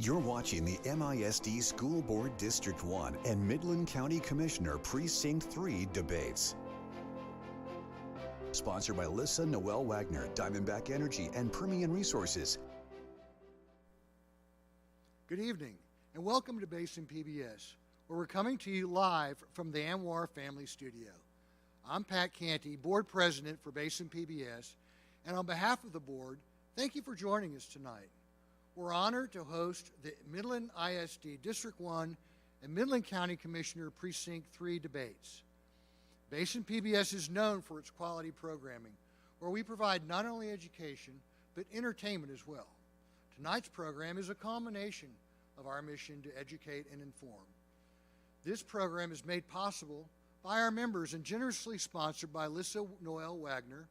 You're watching the MISD School Board District 1 and Midland County Commissioner Precinct 3 debates. Sponsored by Lissa Noel Wagner, Diamondback Energy, and Permian Resources. Good evening, and welcome to Basin PBS, where we're coming to you live from the Anwar Family Studio. I'm Pat Canty, Board President for Basin PBS, and on behalf of the board, thank you for joining us tonight. We're honored to host the Midland ISD District 1 and Midland County Commissioner Precinct 3 debates. Basin PBS is known for its quality programming, where we provide not only education, but entertainment as well. Tonight's program is a combination of our mission to educate and inform. This program is made possible by our members and generously sponsored by Lissa Noel Wagner,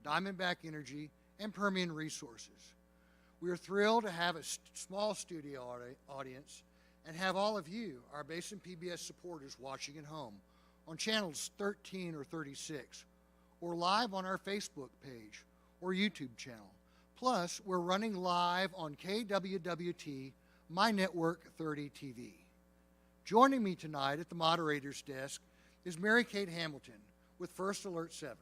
Diamondback Energy, and Permian Resources. We are thrilled to have a small studio audience and have all of you, our Basin PBS supporters, watching at home on channels 13 or 36, or live on our Facebook page or YouTube channel. Plus, we're running live on KWWT, My Network 30 TV. Joining me tonight at the moderator's desk is Mary Kate Hamilton with First Alert 7.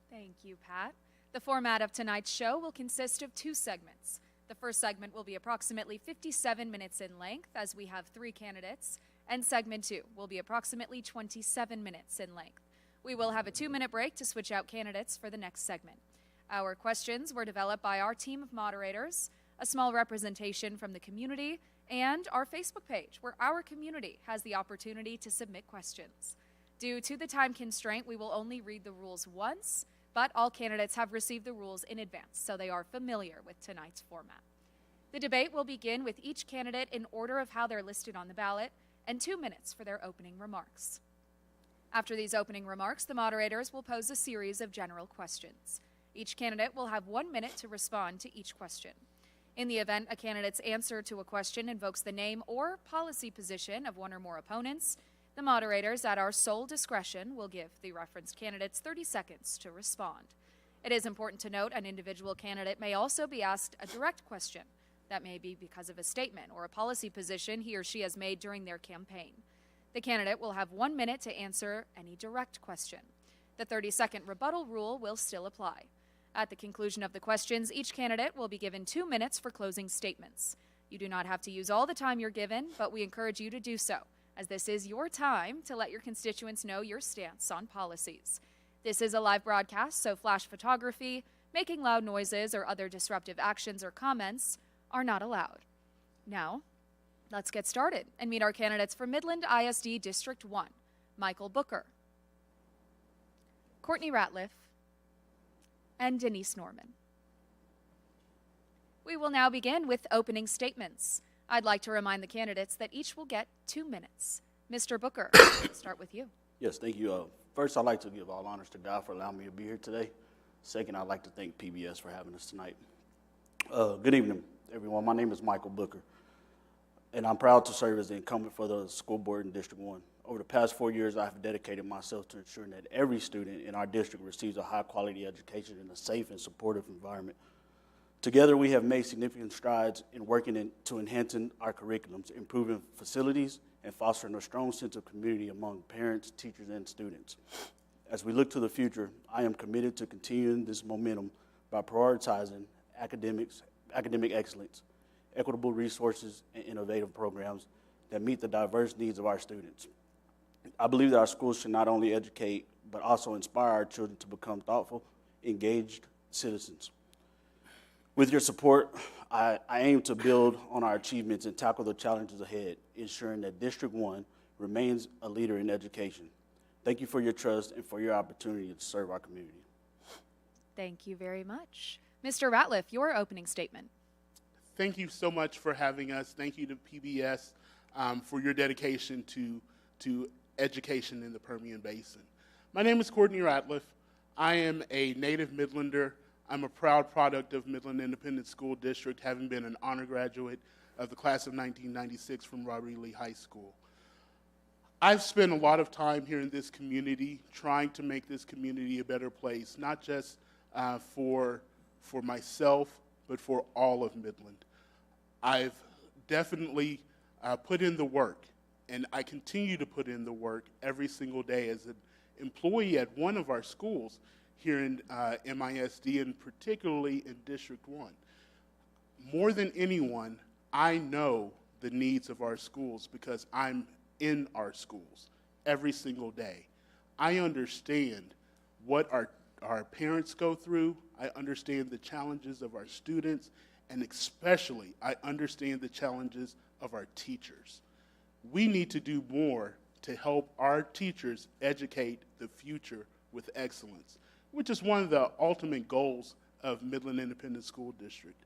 Thank you, Pat. The format of tonight's show will consist of two segments. The first segment will be approximately 57 minutes in length, as we have 3 candidates, and segment 2 will be approximately 27 minutes in length. We will have a 2-minute break to switch out candidates for the next segment. Our questions were developed by our team of moderators, a small representation from the community, and our Facebook page, where our community has the opportunity to submit questions. Due to the time constraint, we will only read the rules once, but all candidates have received the rules in advance, so they are familiar with tonight's format. The debate will begin with each candidate in order of how they're listed on the ballot, and 2 minutes for their opening remarks. After these opening remarks, the moderators will pose a series of general questions. Each candidate will have 1 minute to respond to each question. In the event a candidate's answer to a question invokes the name or policy position of one or more opponents, the moderators, at our sole discretion, will give the referenced candidates 30 seconds to respond. It is important to note an individual candidate may also be asked a direct question. That may be because of a statement or a policy position he or she has made during their campaign. The candidate will have 1 minute to answer any direct question. The 30-second rebuttal rule will still apply. At the conclusion of the questions, each candidate will be given 2 minutes for closing statements. You do not have to use all the time you're given, but we encourage you to do so, as this is your time to let your constituents know your stance on policies. This is a live broadcast, so flash photography, making loud noises, or other disruptive actions or comments are not allowed. Now, let's get started and meet our candidates for Midland ISD District 1, Michael Booker, Courtney Ratliff, and Denise Norman. We will now begin with opening statements. I'd like to remind the candidates that each will get 2 minutes. Mr. Booker, we'll start with you. Yes, thank you. First, I'd like to give all honors to God for allowing me to be here today. Second, I'd like to thank PBS for having us tonight. Good evening, everyone. My name is Michael Booker, and I'm proud to serve as the incumbent for the school board in District 1. Over the past 4 years, I have dedicated myself to ensuring that every student in our district receives a high-quality education in a safe and supportive environment. Together, we have made significant strides in working to enhancing our curriculums, improving facilities, and fostering a strong sense of community among parents, teachers, and students. As we look to the future, I am committed to continuing this momentum by prioritizing academic excellence, equitable resources, and innovative programs that meet the diverse needs of our students. I believe that our schools should not only educate, but also inspire our children to become thoughtful, engaged citizens. With your support, I aim to build on our achievements and tackle the challenges ahead, ensuring that District 1 remains a leader in education. Thank you for your trust and for your opportunity to serve our community. Thank you very much. Mr. Ratliff, your opening statement. Thank you so much for having us. Thank you to PBS for your dedication to education in the Permian Basin. My name is Courtney Ratliff. I am a native Midlander. I'm a proud product of Midland Independent School District, having been an honor graduate of the class of 1996 from Robert E. Lee High School. I've spent a lot of time here in this community trying to make this community a better place, not just for myself, but for all of Midland. I've definitely put in the work, and I continue to put in the work every single day as an employee at one of our schools here in MISD, and particularly in District 1. More than anyone, I know the needs of our schools because I'm in our schools every single day. I understand what our parents go through. I understand the challenges of our students, and especially I understand the challenges of our teachers. We need to do more to help our teachers educate the future with excellence, which is one of the ultimate goals of Midland Independent School District.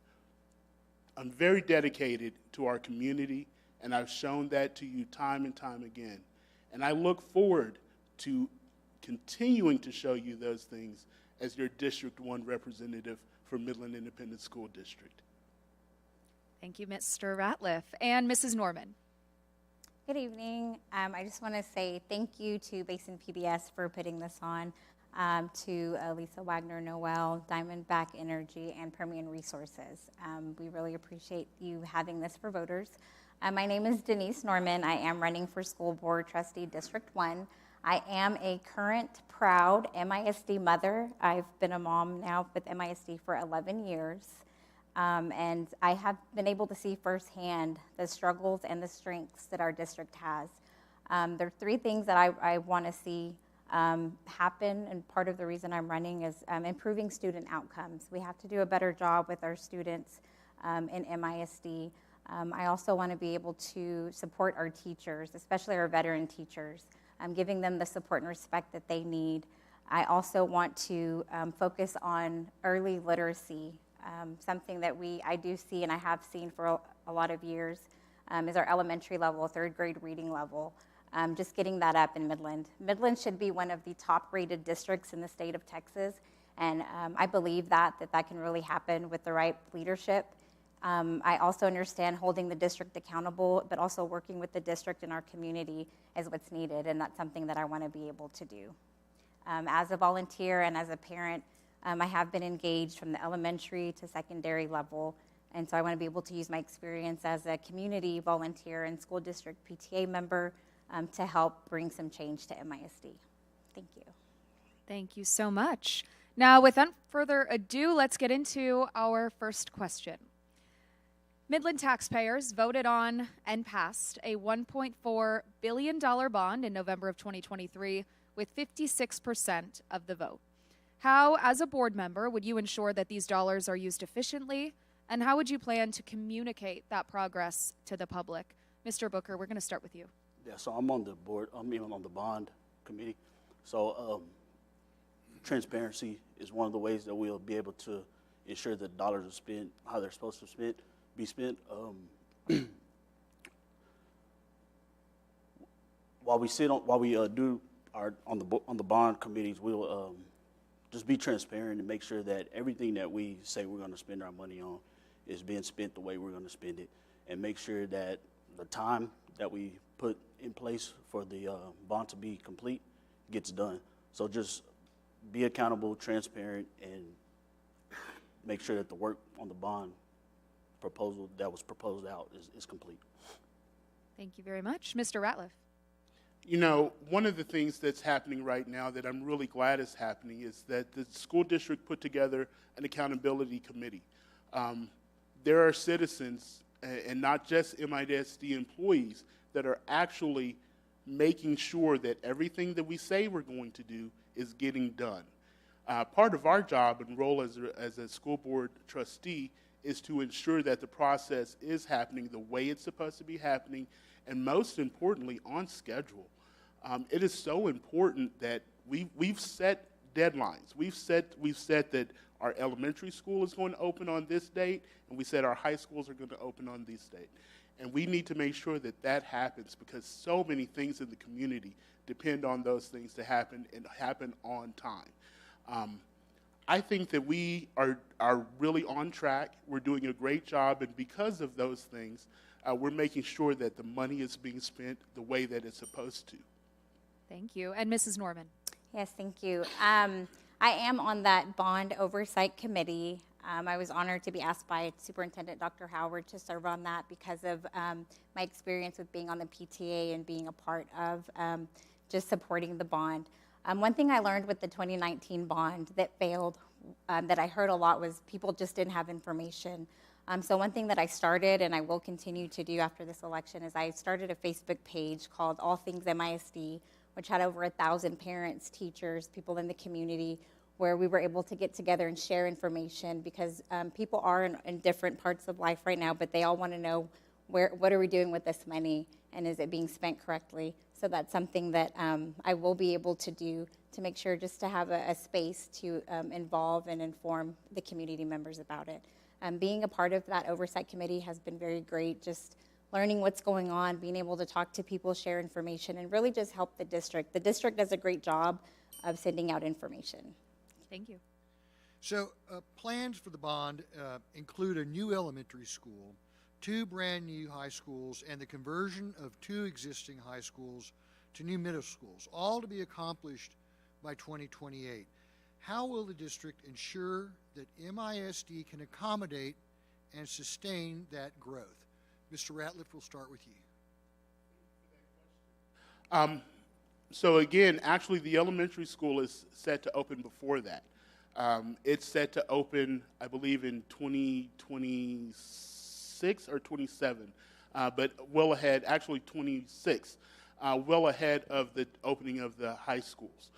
I'm very dedicated to our community, and I've shown that to you time and time again. And I look forward to continuing to show you those things as your District 1 representative for Midland Independent School District. Thank you, Mr. Ratliff. And Mrs. Norman. Good evening. I just want to say thank you to Basin PBS for putting this on, to Lisa Wagner-Noel, Diamondback Energy, and Permian Resources. We really appreciate you having this for voters. My name is Denise Norman. I am running for School Board Trustee District 1. I am a current proud MISD mother. I've been a mom now with MISD for 11 years. And I have been able to see firsthand the struggles and the strengths that our district has. There are three things that I want to see happen, and part of the reason I'm running is improving student outcomes. We have to do a better job with our students in MISD. I also want to be able to support our teachers, especially our veteran teachers, giving them the support and respect that they need. I also want to focus on early literacy. Something that I do see and I have seen for a lot of years is our elementary level, third grade reading level. Just getting that up in Midland. Midland should be one of the top rated districts in the state of Texas, and I believe that can really happen with the right leadership. I also understand holding the district accountable, but also working with the district and our community is what's needed, and that's something that I want to be able to do. As a volunteer and as a parent, I have been engaged from the elementary to secondary level, and so I want to be able to use my experience as a community volunteer and school district PTA member to help bring some change to MISD. Thank you. Thank you so much. Now, without further ado, let's get into our first question. Midland taxpayers voted on and passed a $1.4 billion bond in November of 2023 with 56% of the vote. How, as a board member, would you ensure that these dollars are used efficiently, and how would you plan to communicate that progress to the public? Mr. Booker, we're going to start with you. Yeah, so I'm on the board, I'm even on the bond committee. So transparency is one of the ways that we'll be able to ensure that dollars are spent how they're supposed to be spent. While we do on the bond committees, we'll just be transparent and make sure that everything that we say we're going to spend our money on is being spent the way we're going to spend it, and make sure that the time that we put in place for the bond to be complete gets done. So just be accountable, transparent, and make sure that the work on the bond proposal that was proposed out is complete. Thank you very much. Mr. Ratliff. You know, one of the things that's happening right now that I'm really glad is happening is that the school district put together an accountability committee. There are citizens, and not just MISD employees, that are actually making sure that everything that we say we're going to do is getting done. Part of our job and role as a school board trustee is to ensure that the process is happening the way it's supposed to be happening, and most importantly, on schedule. It is so important that we've set deadlines. We've said that our elementary school is going to open on this date, and we said our high schools are going to open on this date. And we need to make sure that that happens, because so many things in the community depend on those things to happen and happen on time. I think that we are really on track. We're doing a great job, and because of those things, we're making sure that the money is being spent the way that it's supposed to. Thank you. And Mrs. Norman. Yes, thank you. I am on that bond oversight committee. I was honored to be asked by Superintendent Dr. Howard to serve on that because of my experience with being on the PTA and being a part of just supporting the bond. One thing I learned with the 2019 bond that failed, that I heard a lot, was people just didn't have information. So one thing that I started, and I will continue to do after this election, is I started a Facebook page called All Things MISD, which had over 1,000 parents, teachers, people in the community, where we were able to get together and share information, because people are in different parts of life right now, but they all want to know what are we doing with this money, and is it being spent correctly? So that's something that I will be able to do to make sure just to have a space to involve and inform the community members about it. Being a part of that oversight committee has been very great, just learning what's going on, being able to talk to people, share information, and really just help the district. The district does a great job of sending out information. Thank you. So plans for the bond include a new elementary school, 2 brand new high schools, and the conversion of 2 existing high schools to new middle schools, all to be accomplished by 2028. How will the district ensure that MISD can accommodate and sustain that growth? Mr. Ratliff, we'll start with you. So again, actually the elementary school is set to open before that. It's set to open, I believe, in 2026 or 27, but well ahead, actually 26, well ahead of the opening of the high schools.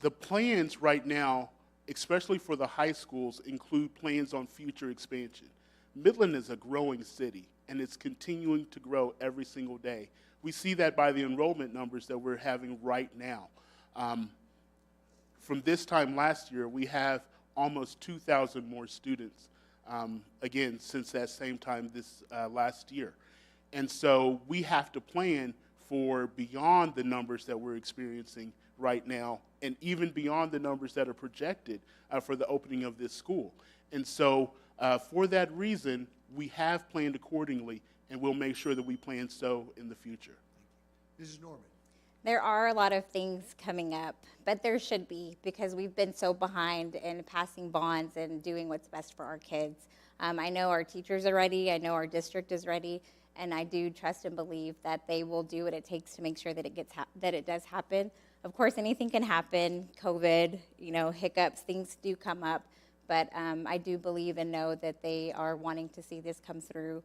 The plans right now, especially for the high schools, include plans on future expansion. Midland is a growing city, and it's continuing to grow every single day. We see that by the enrollment numbers that we're having right now. From this time last year, we have almost 2,000 more students, again, since that same time this last year. And so we have to plan for beyond the numbers that we're experiencing right now, and even beyond the numbers that are projected for the opening of this school. And so for that reason, we have planned accordingly, and we'll make sure that we plan so in the future. Mrs. Norman. There are a lot of things coming up, but there should be, because we've been so behind in passing bonds and doing what's best for our kids. I know our teachers are ready, I know our district is ready, and I do trust and believe that they will do what it takes to make sure that it does happen. Of course, anything can happen, COVID, hiccups, things do come up, but I do believe and know that they are wanting to see this come through.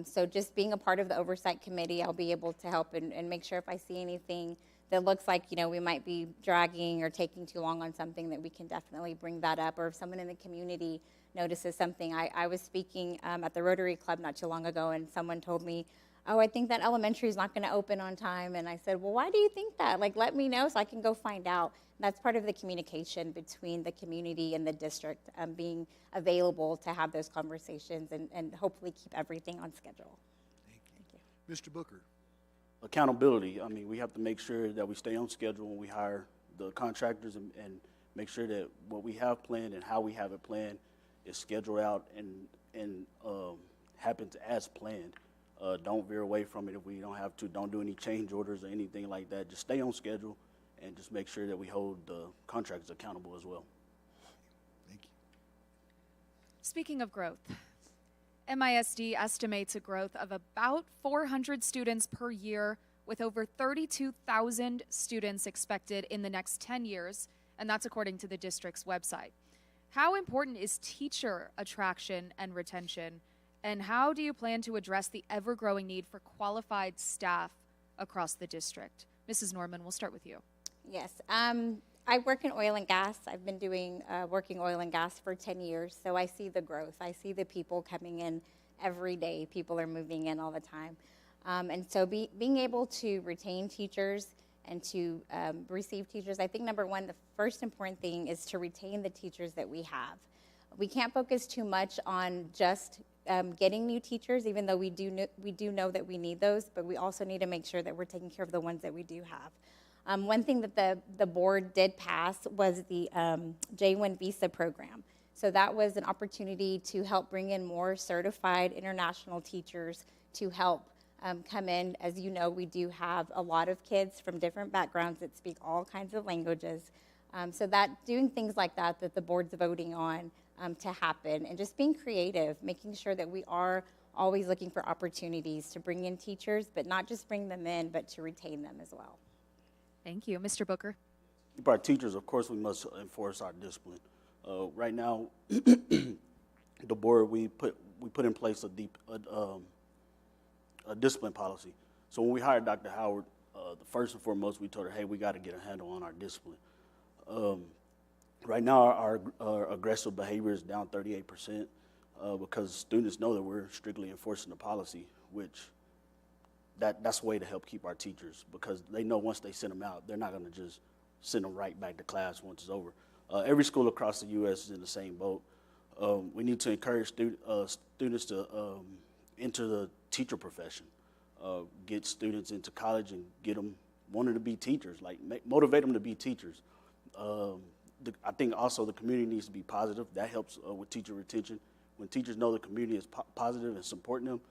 So just being a part of the oversight committee, I'll be able to help and make sure if I see anything that looks like, we might be dragging or taking too long on something, that we can definitely bring that up. Or if someone in the community notices something. I was speaking at the Rotary Club not too long ago, and someone told me, oh, I think that elementary is not going to open on time. And I said, well, why do you think that? Let me know so I can go find out. And that's part of the communication between the community and the district, being available to have those conversations and hopefully keep everything on schedule. Thank you. Mr. Booker. Accountability. I mean, we have to make sure that we stay on schedule when we hire the contractors, and make sure that what we have planned and how we have it planned is scheduled out and happens as planned. Don't veer away from it if we don't have to. Don't do any change orders or anything like that. Just stay on schedule and just make sure that we hold the contractors accountable as well. Thank you. Speaking of growth, MISD estimates a growth of about 400 students per year, with over 32,000 students expected in the next 10 years, and that's according to the district's website. How important is teacher attraction and retention, and how do you plan to address the ever-growing need for qualified staff across the district? Mrs. Norman, we'll start with you. Yes. I work in oil and gas. I've been working oil and gas for 10 years, so I see the growth. I see the people coming in every day. People are moving in all the time. And so being able to retain teachers and to receive teachers, I think number one, the first important thing is to retain the teachers that we have. We can't focus too much on just getting new teachers, even though we do know that we need those, but we also need to make sure that we're taking care of the ones that we do have. One thing that the board did pass was the J-1 visa program. So that was an opportunity to help bring in more certified international teachers to help come in. As you know, we do have a lot of kids from different backgrounds that speak all kinds of languages. So that doing things like that the board's voting on to happen, and just being creative, making sure that we are always looking for opportunities to bring in teachers, but not just bring them in, but to retain them as well. Thank you. Mr. Booker? Keep our teachers, of course, we must enforce our discipline. Right now, the board, we put in place a discipline policy. So when we hired Dr. Howard, the first and foremost, we told her, hey, we got to get a handle on our discipline. Right now, our aggressive behavior is down 38% because students know that we're strictly enforcing the policy, which that's a way to help keep our teachers, because they know once they send them out, they're not going to just send them right back to class once it's over. Every school across the U.S. is in the same boat. We need to encourage students to enter the teacher profession, get students into college and get them wanting to be teachers, like motivate them to be teachers. I think also the community needs to be positive. That helps with teacher retention. When teachers know the community is positive and supporting them,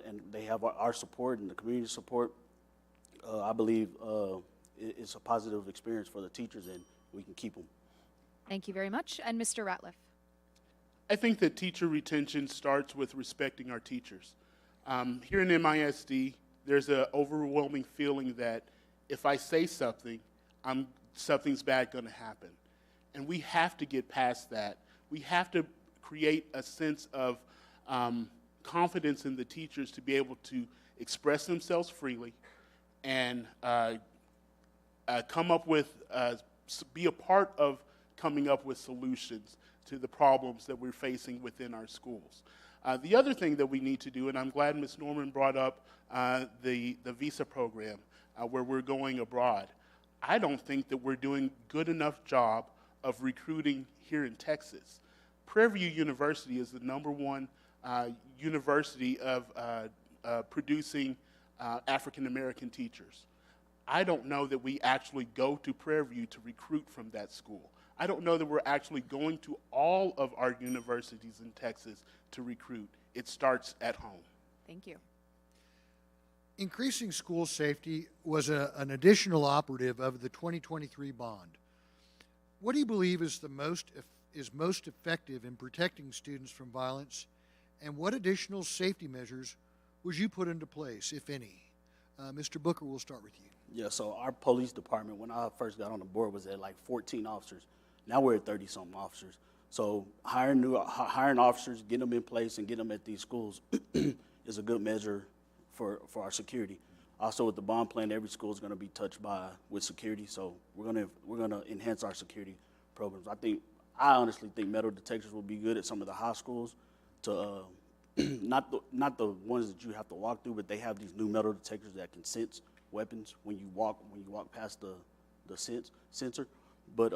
and they have our support and the community support, I believe it's a positive experience for the teachers, and we can keep them. Thank you very much. And Mr. Ratliff? I think that teacher retention starts with respecting our teachers. Here in MISD, there's an overwhelming feeling that if I say something, something's bad going to happen. And we have to get past that. We have to create a sense of confidence in the teachers to be able to express themselves freely and come up with, be a part of coming up with solutions to the problems that we're facing within our schools. The other thing that we need to do, and I'm glad Ms. Norman brought up the visa program where we're going abroad. I don't think that we're doing good enough job of recruiting here in Texas. Prairie View University is the #1 university of producing African American teachers. I don't know that we actually go to Prairie View to recruit from that school. I don't know that we're actually going to all of our universities in Texas to recruit. It starts at home. Thank you. Increasing school safety was an additional operative of the 2023 bond. What do you believe is most effective in protecting students from violence, and what additional safety measures would you put into place, if any? Mr. Booker, we'll start with you. Yeah, so our police department, when I first got on the board, was at like 14 officers. Now we're at 30-something officers. So hiring officers, getting them in place, and getting them at these schools is a good measure for our security. Also, with the bond plan, every school is going to be touched with security, so we're going to enhance our security programs. I honestly think metal detectors will be good at some of the high schools. To not the ones that you have to walk through, but they have these new metal detectors that can sense weapons when you walk past the sensor. But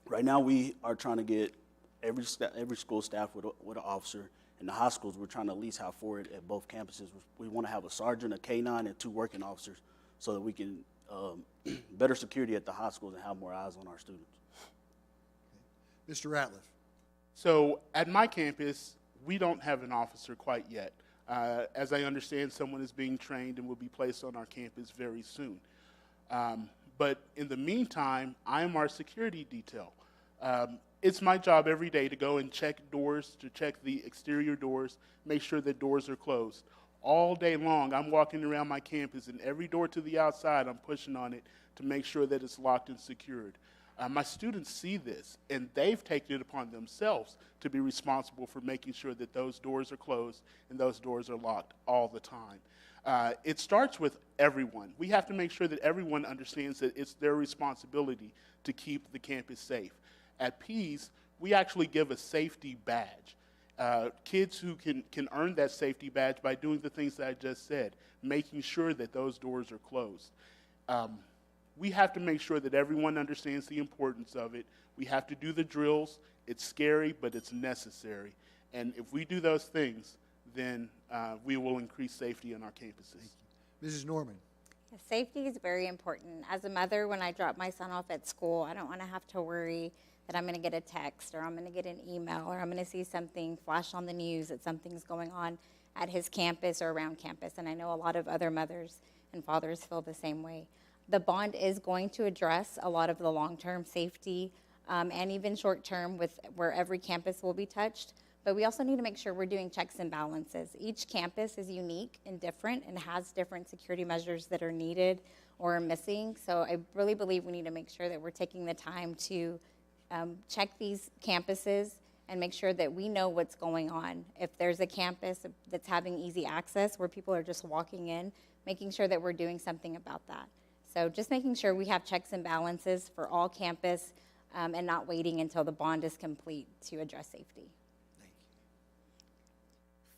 right now we are trying to get every school staff with an officer. In the high schools, we're trying to at least have 4 at both campuses. We want to have a sergeant, a K-9, and 2 working officers so that we can better security at the high schools and have more eyes on our students. Okay. Mr. Ratliff. So at my campus, we don't have an officer quite yet. As I understand, someone is being trained and will be placed on our campus very soon. But in the meantime, I am our security detail. It's my job every day to go and check doors, to check the exterior doors, make sure that doors are closed. All day long, I'm walking around my campus, and every door to the outside, I'm pushing on it to make sure that it's locked and secured. My students see this, and they've taken it upon themselves to be responsible for making sure that those doors are closed and those doors are locked all the time. It starts with everyone. We have to make sure that everyone understands that it's their responsibility to keep the campus safe. At Pease, we actually give a safety badge. Kids who can earn that safety badge by doing the things that I just said, making sure that those doors are closed. We have to make sure that everyone understands the importance of it. We have to do the drills. It's scary, but it's necessary. And if we do those things, then we will increase safety on our campuses. Mrs. Norman. Safety is very important. As a mother, when I drop my son off at school, I don't want to have to worry that I'm going to get a text or I'm going to get an email or I'm going to see something flash on the news that something's going on at his campus or around campus. And I know a lot of other mothers and fathers feel the same way. The bond is going to address a lot of the long-term safety and even short-term with where every campus will be touched. But we also need to make sure we're doing checks and balances. Each campus is unique and different and has different security measures that are needed or are missing. So I really believe we need to make sure that we're taking the time to check these campuses and make sure that we know what's going on. If there's a campus that's having easy access where people are just walking in, making sure that we're doing something about that. So just making sure we have checks and balances for all campus and not waiting until the bond is complete to address safety.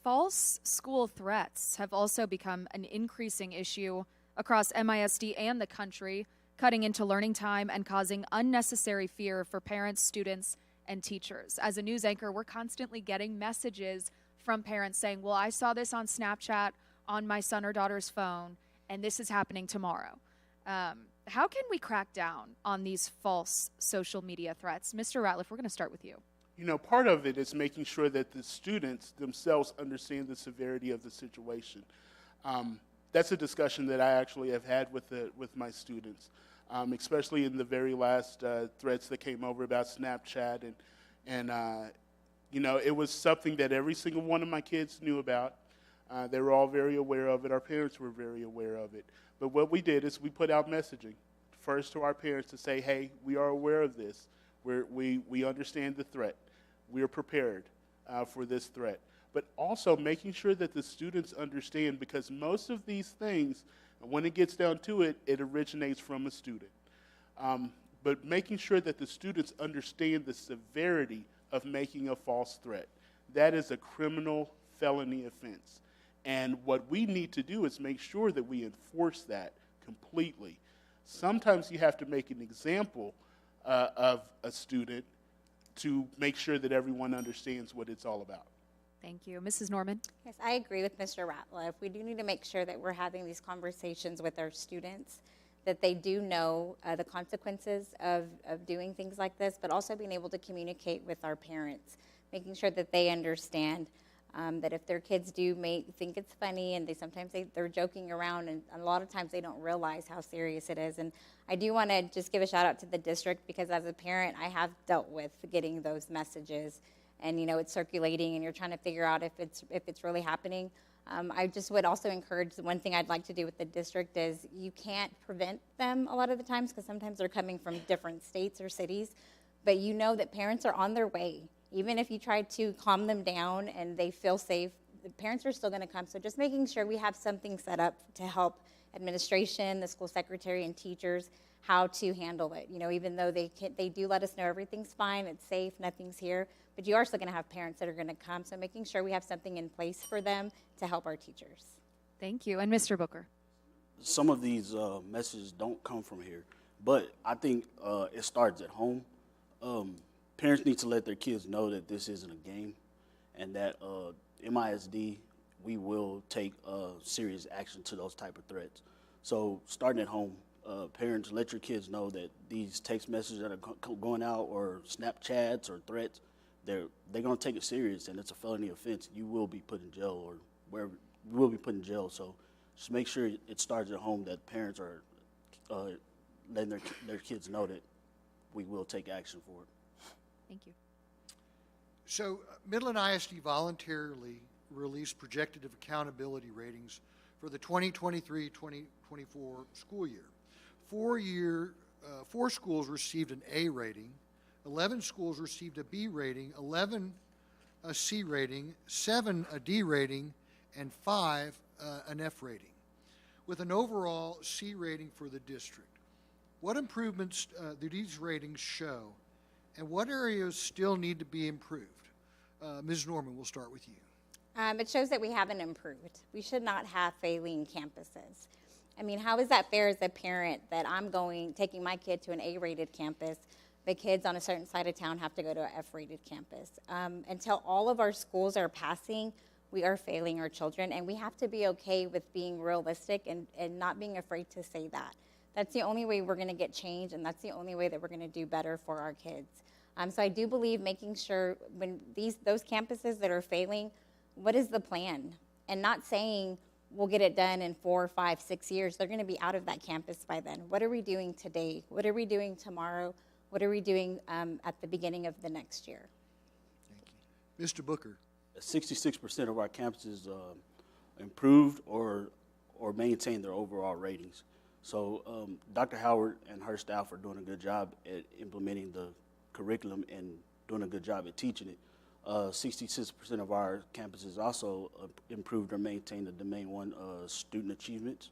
False school threats have also become an increasing issue across MISD and the country, cutting into learning time and causing unnecessary fear for parents, students, and teachers. As a news anchor, we're constantly getting messages from parents saying, well, I saw this on Snapchat on my son or daughter's phone, and this is happening tomorrow. How can we crack down on these false social media threats? Mr. Ratliff, we're going to start with you. You know, part of it is making sure that the students themselves understand the severity of the situation. That's a discussion that I actually have had with my students, especially in the very last threats that came over about Snapchat. And you know, it was something that every single one of my kids knew about. They were all very aware of it. Our parents were very aware of it. But what we did is we put out messaging, first to our parents to say, hey, we are aware of this. We understand the threat. We are prepared for this threat. But also making sure that the students understand, because most of these things, when it gets down to it, it originates from a student. But making sure that the students understand the severity of making a false threat. That is a criminal felony offense. And what we need to do is make sure that we enforce that completely. Sometimes you have to make an example of a student to make sure that everyone understands what it's all about. Thank you. Mrs. Norman? Yes, I agree with Mr. Ratliff. We do need to make sure that we're having these conversations with our students, that they do know the consequences of doing things like this, but also being able to communicate with our parents, making sure that they understand that if their kids do think it's funny and they're joking around, and a lot of times they don't realize how serious it is. And I do want to just give a shout out to the district, because as a parent, I have dealt with getting those messages, and you know, it's circulating and you're trying to figure out if it's really happening. I just would also encourage, the one thing I'd like to do with the district is, you can't prevent them a lot of the times, because sometimes they're coming from different states or cities, but you know that parents are on their way. Even if you try to calm them down and they feel safe, the parents are still going to come. So just making sure we have something set up to help administration, the school secretary, and teachers how to handle it. You know, even though they do let us know everything's fine, it's safe, nothing's here, but you are still going to have parents that are going to come. So making sure we have something in place for them to help our teachers. Thank you. And Mr. Booker? Some of these messages don't come from here, but I think it starts at home. Parents need to let their kids know that this isn't a game, and that MISD, we will take serious action to those type of threats. So starting at home, parents, let your kids know that these text messages that are going out, or Snapchats or threats, they're going to take it serious, and it's a felony offense. You will be put in jail, or wherever you will be put in jail. So just make sure it starts at home, that parents are letting their kids know that we will take action for it. Thank you. So Midland ISD voluntarily released projected accountability ratings for the 2023-2024 school year. 4 schools received an A rating, 11 schools received a B rating, 11 a C rating, 7 a D rating, and 5 an F rating, with an overall C rating for the district. What improvements do these ratings show, and what areas still need to be improved? Ms. Norman, we'll start with you. It shows that we haven't improved. We should not have failing campuses. I mean, how is that fair as a parent that I'm taking my kid to an A-rated campus, but kids on a certain side of town have to go to an F-rated campus? Until all of our schools are passing, we are failing our children, and we have to be okay with being realistic and not being afraid to say that. That's the only way we're going to get change, and that's the only way that we're going to do better for our kids. So I do believe making sure when those campuses that are failing, what is the plan? And not saying we'll get it done in 4, 5, 6 years. They're going to be out of that campus by then. What are we doing today? What are we doing tomorrow? What are we doing at the beginning of the next year? Thank you. Mr. Booker. 66% of our campuses improved or maintained their overall ratings. So Dr. Howard and her staff are doing a good job at implementing the curriculum and doing a good job at teaching it. 66% of our campuses also improved or maintained the Domain 1 student achievements,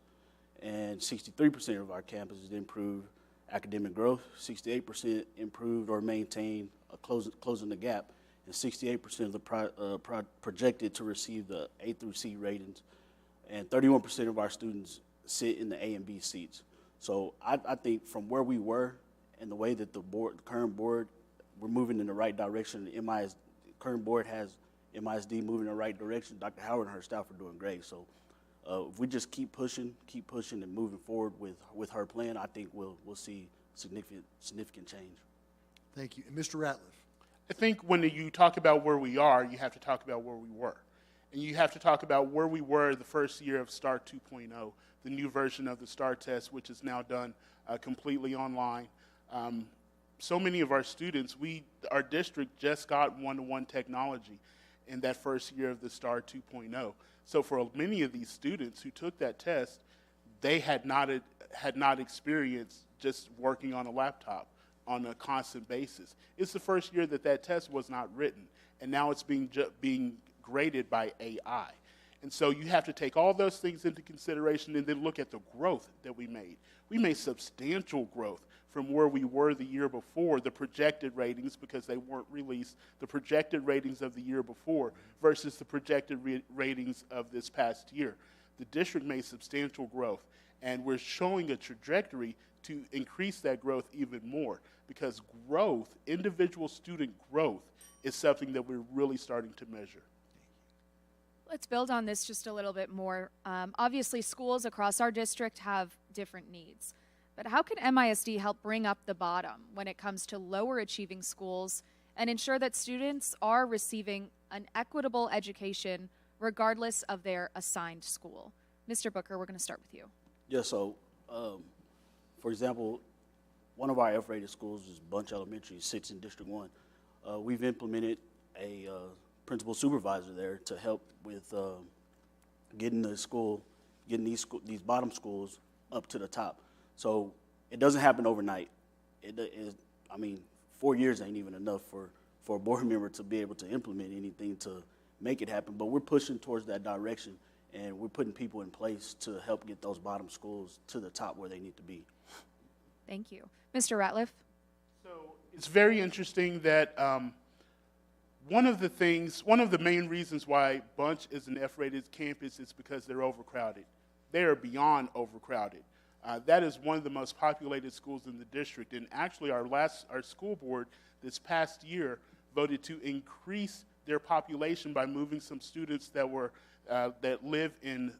and 63% of our campuses improved academic growth, 68% improved or maintained closing the gap, and 68% of the projected to receive the A through C ratings, and 31% of our students sit in the A and B seats. So I think from where we were and the way that the current board, we're moving in the right direction. The current board has MISD moving in the right direction. Dr. Howard and her staff are doing great. So if we just keep pushing and moving forward with her plan, I think we'll see significant change. Thank you. And Mr. Ratliff. I think when you talk about where we are, you have to talk about where we were. And you have to talk about where we were the first year of STAR 2.0, the new version of the STAR test, which is now done completely online. So many of our students, our district just got one-to-one technology in that first year of the STAR 2.0. So for many of these students who took that test, they had not experienced just working on a laptop on a constant basis. It's the first year that test was not written, and now it's being graded by AI. And so you have to take all those things into consideration and then look at the growth that we made. We made substantial growth from where we were the year before, the projected ratings, because they weren't released, the projected ratings of the year before versus the projected ratings of this past year. The district made substantial growth, and we're showing a trajectory to increase that growth even more, because growth, individual student growth, is something that we're really starting to measure. Let's build on this just a little bit more. Obviously, schools across our district have different needs. But how can MISD help bring up the bottom when it comes to lower achieving schools and ensure that students are receiving an equitable education regardless of their assigned school? Mr. Booker, we're going to start with you. Yeah, so for example, one of our F-rated schools is Bunch Elementary, sits in District 1. We've implemented a principal supervisor there to help with getting these bottom schools up to the top. So it doesn't happen overnight. 4 years ain't even enough for a board member to be able to implement anything to make it happen. But we're pushing towards that direction, and we're putting people in place to help get those bottom schools to the top where they need to be. Thank you. Mr. Ratliff? So it's very interesting that one of the main reasons why Bunch is an F-rated campus is because they're overcrowded. They are beyond overcrowded. That is one of the most populated schools in the district, and actually our school board this past year voted to increase their population by moving some students that live in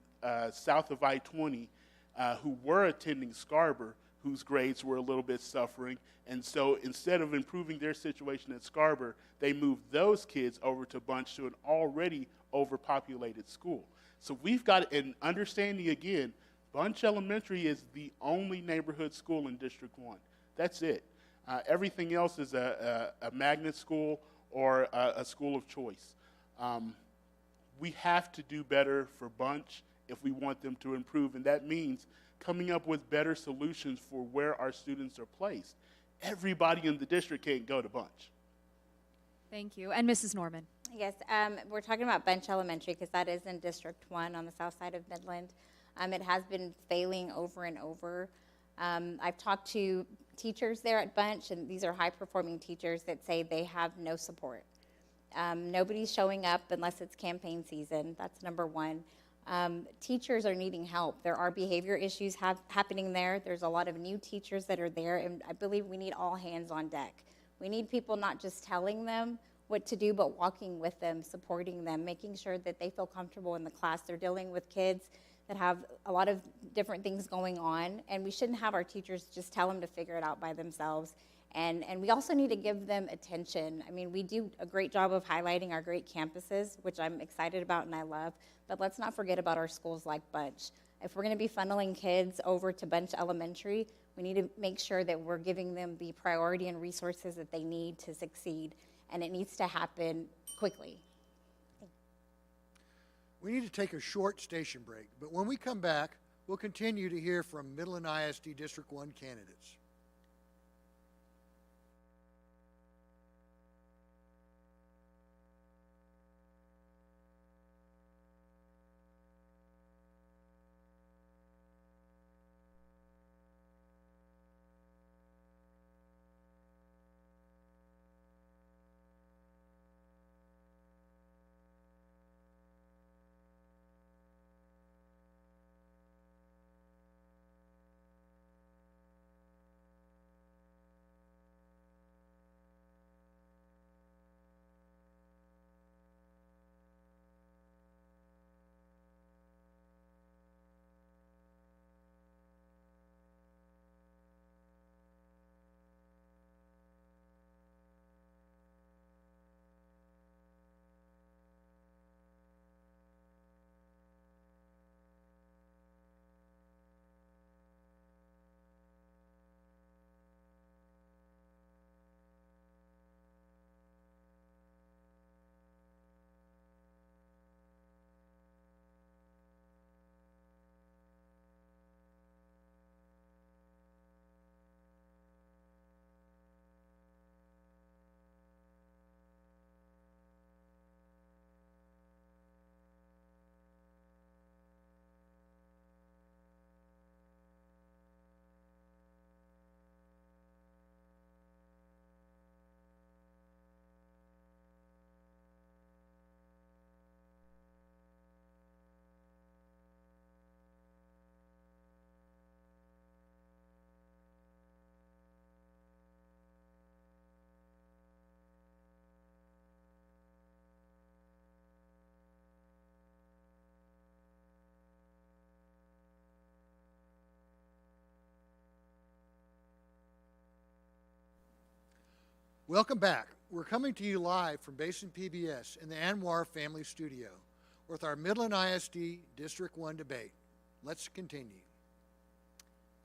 south of I-20 who were attending Scarborough, whose grades were a little bit suffering, and so instead of improving their situation at Scarborough, they moved those kids over to Bunch, to an already overpopulated school. So we've got an understanding again. Bunch Elementary is the only neighborhood school in District 1. That's it. Everything else is a magnet school or a school of choice. We have to do better for Bunch if we want them to improve, and that means coming up with better solutions for where our students are placed. Everybody in the district can't go to Bunch. Thank you. And Mrs. Norman? Yes, we're talking about Bunch Elementary because that is in District 1 on the south side of Midland. It has been failing over and over. I've talked to teachers there at Bunch, and these are high-performing teachers that say they have no support. Nobody's showing up unless it's campaign season. That's number one. Teachers are needing help. There are behavior issues happening there. There's a lot of new teachers that are there, and I believe we need all hands on deck. We need people not just telling them what to do, but walking with them, supporting them, making sure that they feel comfortable in the class. They're dealing with kids that have a lot of different things going on, and we shouldn't have our teachers just tell them to figure it out by themselves. And we also need to give them attention. I mean, we do a great job of highlighting our great campuses, which I'm excited about and I love, but let's not forget about our schools like Bunch. If we're gonna be funneling kids over to Bunch Elementary, we need to make sure that we're giving them the priority and resources that they need to succeed, and it needs to happen quickly. We need to take a short station break, but when we come back, we'll continue to hear from Midland ISD District 1 candidates. Welcome back. We're coming to you live from Basin PBS in the Anwar Family Studio with our Midland ISD District 1 debate. Let's continue.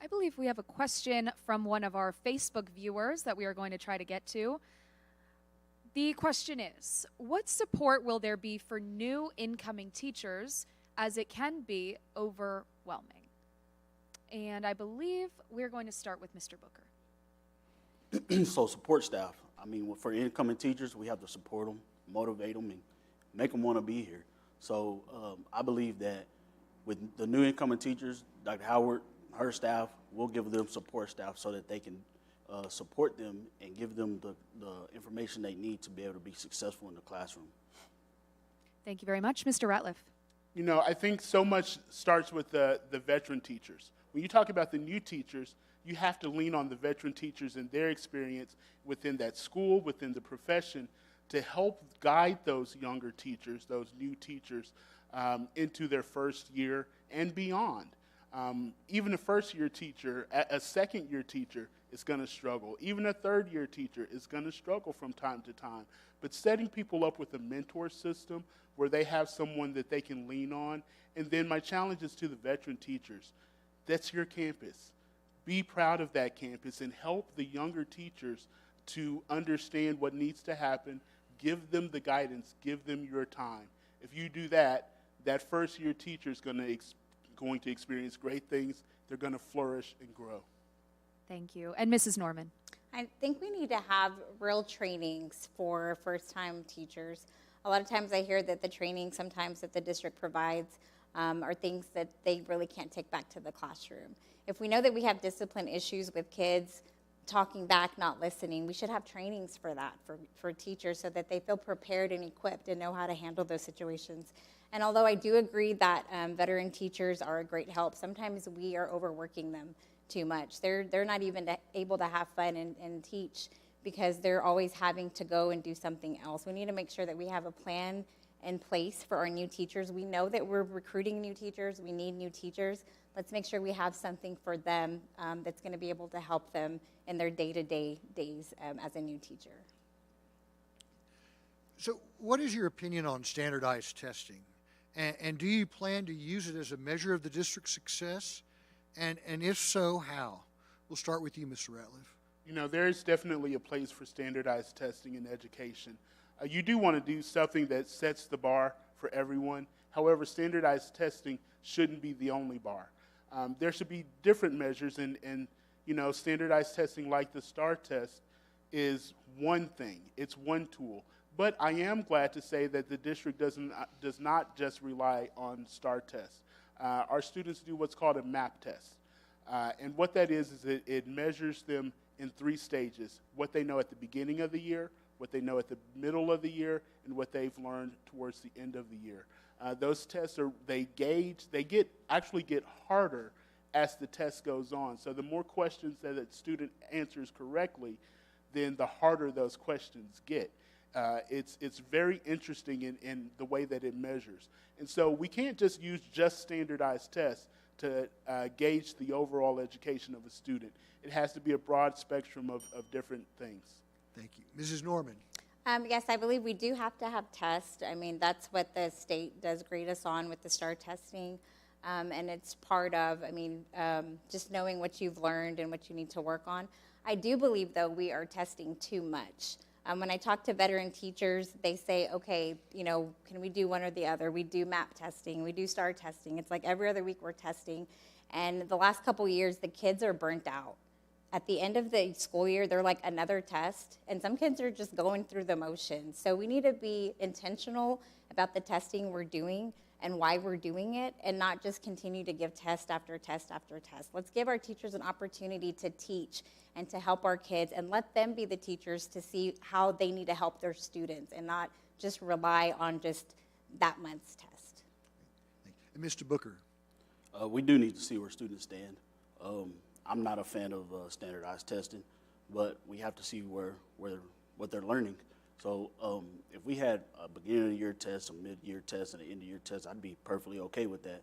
I believe we have a question from one of our Facebook viewers that we are going to try to get to. The question is, what support will there be for new incoming teachers, as it can be overwhelming? And I believe we're going to start with Mr. Booker. So support staff. I mean, for incoming teachers, we have to support them, motivate them, and make them want to be here. So I believe that with the new incoming teachers, Dr. Howard, her staff, will give them support staff so that they can support them and give them the information they need to be able to be successful in the classroom. Thank you very much. Mr. Ratliff. You know, I think so much starts with the veteran teachers. When you talk about the new teachers, you have to lean on the veteran teachers and their experience within that school, within the profession, to help guide those younger teachers, those new teachers, into their first year and beyond. Even a first-year teacher, a second-year teacher is going to struggle. Even a third-year teacher is going to struggle from time to time. But setting people up with a mentor system where they have someone that they can lean on. And then my challenge is to the veteran teachers. That's your campus. Be proud of that campus and help the younger teachers to understand what needs to happen. Give them the guidance. Give them your time. If you do that, that first-year teacher is going to experience great things. They're going to flourish and grow. Thank you. And Mrs. Norman. I think we need to have real trainings for first-time teachers. A lot of times I hear that the training sometimes that the district provides are things that they really can't take back to the classroom. If we know that we have discipline issues with kids talking back, not listening, we should have trainings for that, for teachers, so that they feel prepared and equipped and know how to handle those situations. And although I do agree that veteran teachers are a great help, sometimes we are overworking them too much. They're not even able to have fun and teach because they're always having to go and do something else. We need to make sure that we have a plan in place for our new teachers. We know that we're recruiting new teachers. We need new teachers. Let's make sure we have something for them that's going to be able to help them in their day-to-day days as a new teacher. So what is your opinion on standardized testing? And do you plan to use it as a measure of the district's success? And if so, how? We'll start with you, Mr. Ratliff. You know, there is definitely a place for standardized testing in education. You do want to do something that sets the bar for everyone. However, standardized testing shouldn't be the only bar. There should be different measures, and you know, standardized testing like the STAR test is one thing. It's one tool. But I am glad to say that the district does not just rely on STAR tests. Our students do what's called a MAP test. And what that is it measures them in 3 stages: what they know at the beginning of the year, what they know at the middle of the year, and what they've learned towards the end of the year. Those tests actually get harder as the test goes on. So the more questions that a student answers correctly, then the harder those questions get. It's very interesting in the way that it measures. And so we can't just use standardized tests to gauge the overall education of a student. It has to be a broad spectrum of different things. Thank you. Mrs. Norman. Yes, I believe we do have to have tests. I mean, that's what the state does grade us on with the STAR testing. And it's part of, just knowing what you've learned and what you need to work on. I do believe, though, we are testing too much. When I talk to veteran teachers, they say, okay, you know, can we do one or the other? We do MAP testing, we do STAR testing. It's like every other week we're testing. And the last couple years, the kids are burnt out. At the end of the school year, they're like another test, and some kids are just going through the motions. So we need to be intentional about the testing we're doing and why we're doing it, and not just continue to give test after test after test. Let's give our teachers an opportunity to teach and to help our kids, and let them be the teachers to see how they need to help their students, and not just rely on just that month's test. And Mr. Booker. We do need to see where students stand. I'm not a fan of standardized testing, but we have to see what they're learning. So if we had a beginning of the year test, a mid-year test, and an end-of-year test, I'd be perfectly okay with that.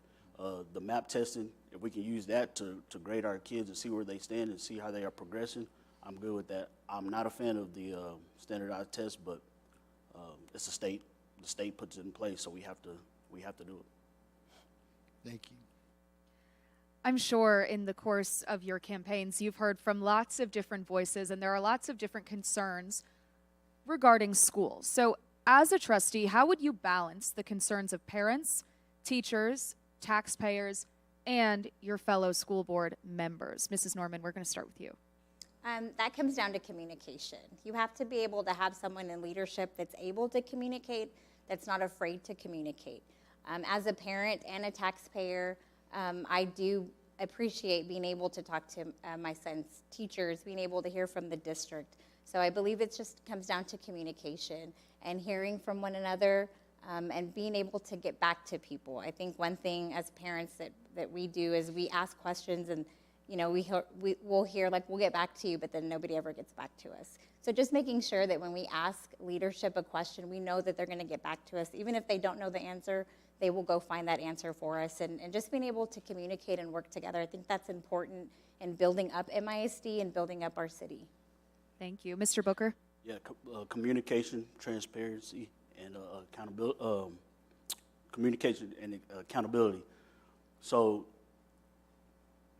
The MAP testing, if we can use that to grade our kids and see where they stand and see how they are progressing, I'm good with that. I'm not a fan of the standardized test, but it's the state. The state puts it in place, so we have to do it. Thank you. I'm sure in the course of your campaigns, you've heard from lots of different voices, and there are lots of different concerns regarding schools. So as a trustee, how would you balance the concerns of parents, teachers, taxpayers, and your fellow school board members? Mrs. Norman, we're going to start with you. That comes down to communication. You have to be able to have someone in leadership that's able to communicate, that's not afraid to communicate. As a parent and a taxpayer, I do appreciate being able to talk to my son's teachers, being able to hear from the district. So I believe it just comes down to communication and hearing from one another, and being able to get back to people. I think one thing as parents that we do is we ask questions, and you know, we'll hear like, we'll get back to you, but then nobody ever gets back to us. So just making sure that when we ask leadership a question, we know that they're going to get back to us. Even if they don't know the answer, they will go find that answer for us. And just being able to communicate and work together, I think that's important in building up MISD and building up our city. Thank you. Mr. Booker? Yeah, communication, transparency, and accountability. Communication and accountability. So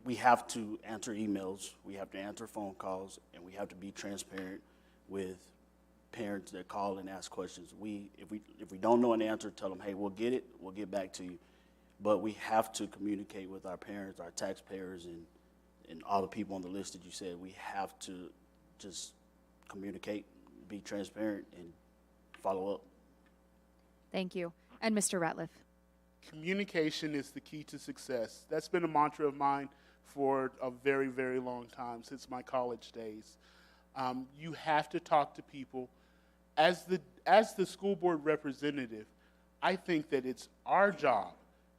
we have to answer emails, we have to answer phone calls, and we have to be transparent with parents that call and ask questions. If we don't know an answer, tell them, hey, we'll get it, we'll get back to you. But we have to communicate with our parents, our taxpayers, and all the people on the list that you said. We have to just communicate, be transparent, and follow up. Thank you. And Mr. Ratliff? Communication is the key to success. That's been a mantra of mine for a very, very long time, since my college days. You have to talk to people. As the school board representative, I think that it's our job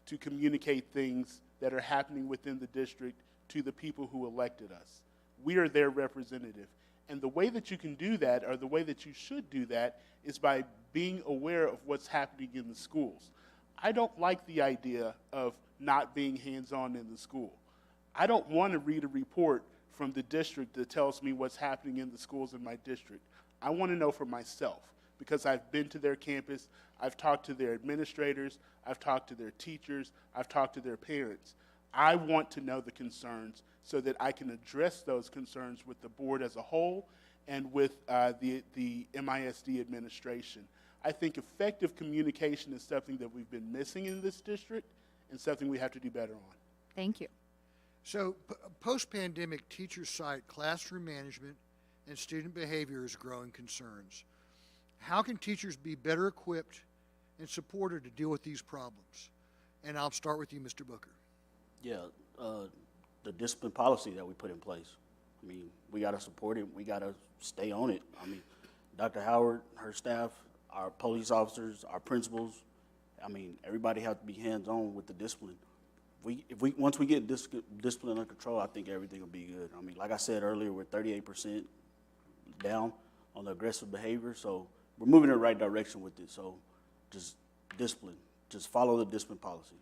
to communicate things that are happening within the district to the people who elected us. We are their representative. And the way that you can do that, or the way that you should do that, is by being aware of what's happening in the schools. I don't like the idea of not being hands-on in the school. I don't want to read a report from the district that tells me what's happening in the schools in my district. I want to know for myself, because I've been to their campus, I've talked to their administrators, I've talked to their teachers, I've talked to their parents. I want to know the concerns so that I can address those concerns with the board as a whole and with the MISD administration. I think effective communication is something that we've been missing in this district and something we have to do better on. Thank you. So, post-pandemic, teachers cite classroom management and student behavior as growing concerns. How can teachers be better equipped and supported to deal with these problems? And I'll start with you, Mr. Booker. Yeah, the discipline policy that we put in place. I mean, we got to support it. We got to stay on it. I mean, Dr. Howard, her staff, our police officers, our principals, I mean, everybody has to be hands-on with the discipline. Once we get discipline under control, I think everything will be good. I mean, like I said earlier, we're 38% down on the aggressive behavior, so we're moving in the right direction with it. So just discipline. Just follow the discipline policy.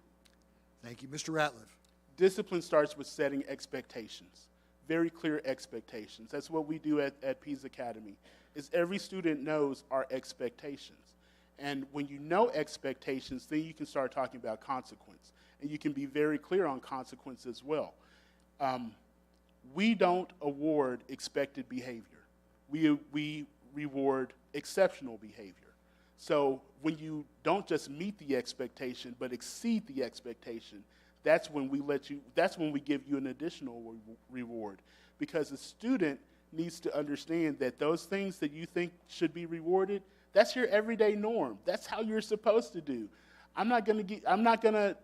Thank you. Mr. Ratliff. Discipline starts with setting expectations, very clear expectations. That's what we do at Pease Academy, is every student knows our expectations. And when you know expectations, then you can start talking about consequence. And you can be very clear on consequence as well. We don't award expected behavior. We reward exceptional behavior. So when you don't just meet the expectation, but exceed the expectation, that's when we give you an additional reward. Because the student needs to understand that those things that you think should be rewarded, that's your everyday norm. That's how you're supposed to do. I'm not gonna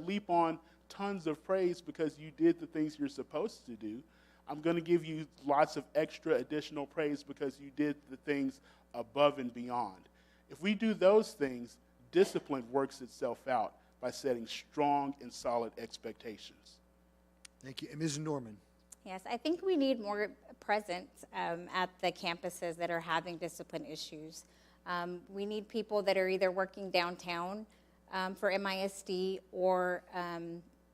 leap on tons of praise because you did the things you're supposed to do. I'm gonna give you lots of extra additional praise because you did the things above and beyond. If we do those things, discipline works itself out by setting strong and solid expectations. Thank you. And Ms. Norman. Yes, I think we need more presence at the campuses that are having discipline issues. We need people that are either working downtown for MISD or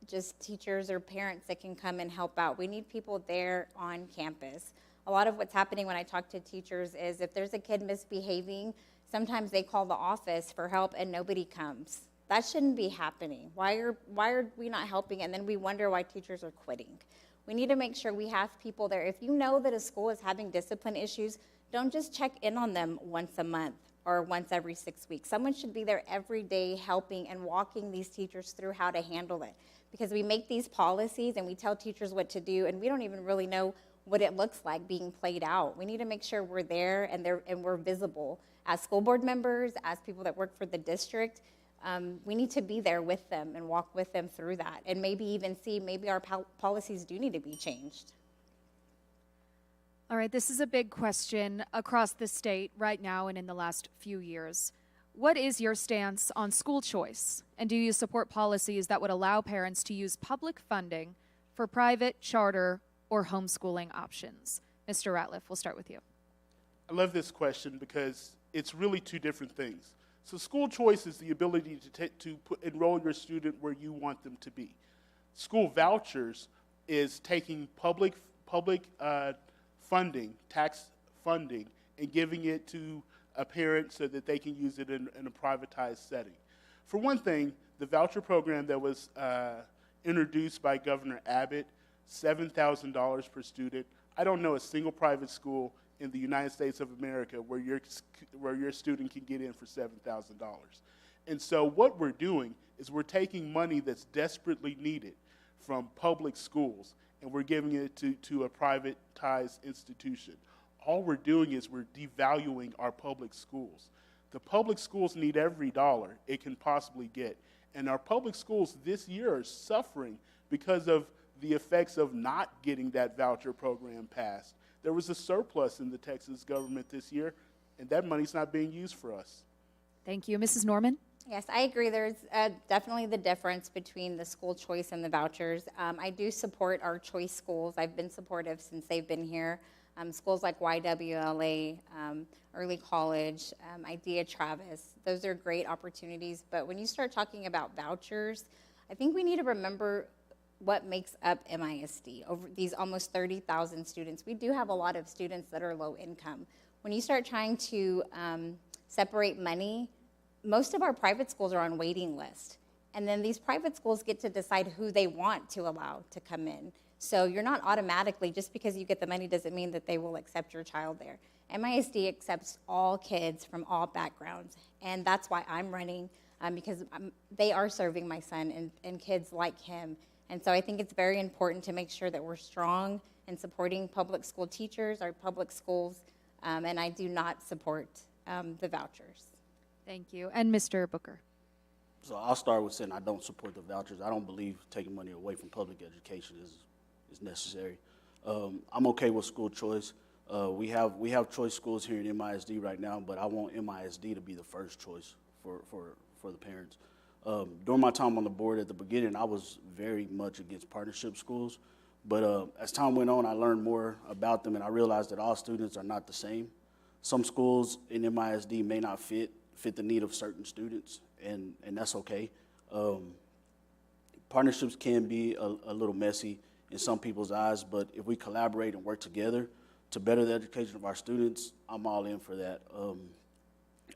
just teachers or parents that can come and help out. We need people there on campus. A lot of what's happening when I talk to teachers is if there's a kid misbehaving, sometimes they call the office for help and nobody comes. That shouldn't be happening. Why are we not helping? And then we wonder why teachers are quitting. We need to make sure we have people there. If you know that a school is having discipline issues, don't just check in on them once a month or once every 6 weeks. Someone should be there every day helping and walking these teachers through how to handle it. Because we make these policies and we tell teachers what to do, and we don't even really know what it looks like being played out. We need to make sure we're there and we're visible. As school board members, as people that work for the district, we need to be there with them and walk with them through that, and maybe even see maybe our policies do need to be changed. All right, this is a big question across the state right now and in the last few years. What is your stance on school choice? And do you support policies that would allow parents to use public funding for private, charter, or homeschooling options? Mr. Ratliff, we'll start with you. I love this question because it's really two different things. So school choice is the ability to enroll your student where you want them to be. School vouchers is taking public funding, tax funding, and giving it to a parent so that they can use it in a privatized setting. For one thing, the voucher program that was introduced by Governor Abbott, $7,000 per student. I don't know a single private school in the United States of America where your student can get in for $7,000. And so what we're doing is we're taking money that's desperately needed from public schools and we're giving it to a privatized institution. All we're doing is we're devaluing our public schools. The public schools need every dollar it can possibly get. And our public schools this year are suffering because of the effects of not getting that voucher program passed. There was a surplus in the Texas government this year, and that money's not being used for us. Thank you. Mrs. Norman? Yes, I agree. There's definitely the difference between the school choice and the vouchers. I do support our choice schools. I've been supportive since they've been here. Schools like YWLA, Early College, IDEA Travis, those are great opportunities. But when you start talking about vouchers, I think we need to remember what makes up MISD. Over these almost 30,000 students, we do have a lot of students that are low income. When you start trying to separate money, most of our private schools are on waiting list. And then these private schools get to decide who they want to allow to come in. So you're not automatically, just because you get the money doesn't mean that they will accept your child there. MISD accepts all kids from all backgrounds. And that's why I'm running, because they are serving my son and kids like him. And so I think it's very important to make sure that we're strong in supporting public school teachers, our public schools, and I do not support the vouchers. Thank you. And Mr. Booker. So I'll start with saying I don't support the vouchers. I don't believe taking money away from public education is necessary. I'm okay with school choice. We have choice schools here in MISD right now, but I want MISD to be the first choice for the parents. During my time on the board at the beginning, I was very much against partnership schools. But as time went on, I learned more about them, and I realized that all students are not the same. Some schools in MISD may not fit the need of certain students, and that's okay. Partnerships can be a little messy in some people's eyes, but if we collaborate and work together to better the education of our students, I'm all in for that.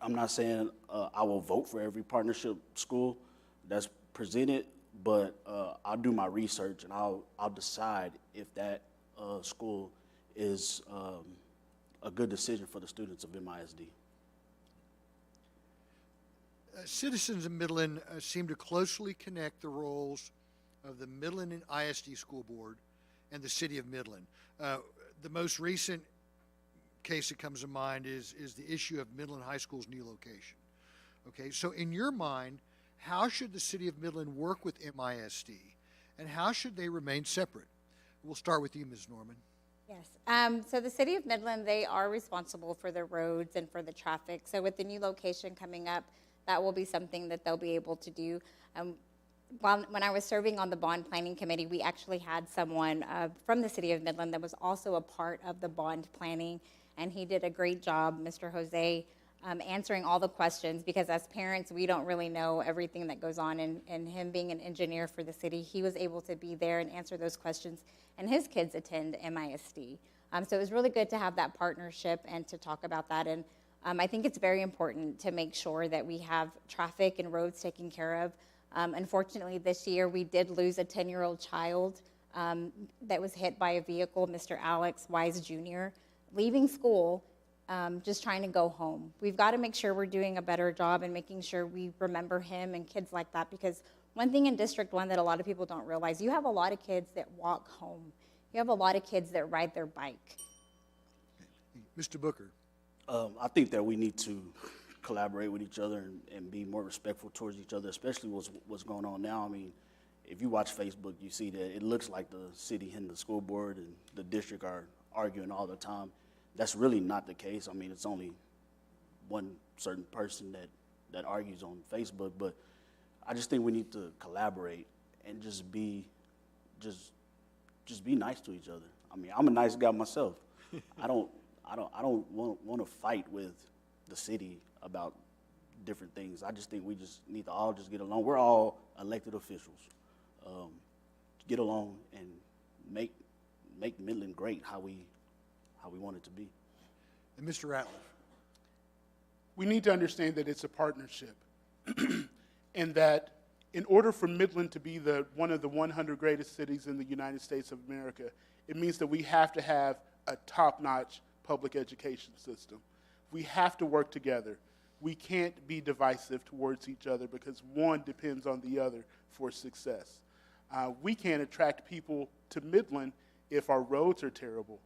I'm not saying I will vote for every partnership school that's presented, but I'll do my research and I'll decide if that school is a good decision for the students of MISD. Citizens in Midland seem to closely connect the roles of the Midland and ISD School Board and the City of Midland. The most recent case that comes to mind is the issue of Midland High School's new location. Okay, so in your mind, how should the City of Midland work with MISD, and how should they remain separate? We'll start with you, Ms. Norman. Yes, so the City of Midland, they are responsible for the roads and for the traffic. So with the new location coming up, that will be something that they'll be able to do. When I was serving on the bond planning committee, we actually had someone from the City of Midland that was also a part of the bond planning, and he did a great job, Mr. Jose, answering all the questions, because as parents, we don't really know everything that goes on, and him being an engineer for the city, he was able to be there and answer those questions, and his kids attend MISD. So it was really good to have that partnership and to talk about that, and I think it's very important to make sure that we have traffic and roads taken care of. Unfortunately, this year we did lose a 10-year-old child that was hit by a vehicle, Mr. Alex Wise Jr., leaving school, just trying to go home. We've got to make sure we're doing a better job and making sure we remember him and kids like that, because one thing in District 1 that a lot of people don't realize, you have a lot of kids that walk home. You have a lot of kids that ride their bike. Mr. Booker. I think that we need to collaborate with each other and be more respectful towards each other, especially what's going on now. I mean, if you watch Facebook, you see that it looks like the city and the school board and the district are arguing all the time. That's really not the case. I mean, it's only one certain person that argues on Facebook, but I just think we need to collaborate and just be nice to each other. I mean, I'm a nice guy myself. I don't want to fight with the city about different things. I just think we just need to all just get along. We're all elected officials. Get along and make Midland great how we want it to be. And Mr. Ratliff. We need to understand that it's a partnership and that in order for Midland to be one of the 100 greatest cities in the United States of America, it means that we have to have a top-notch public education system. We have to work together. We can't be divisive towards each other because one depends on the other for success. We can't attract people to Midland if our roads are terrible.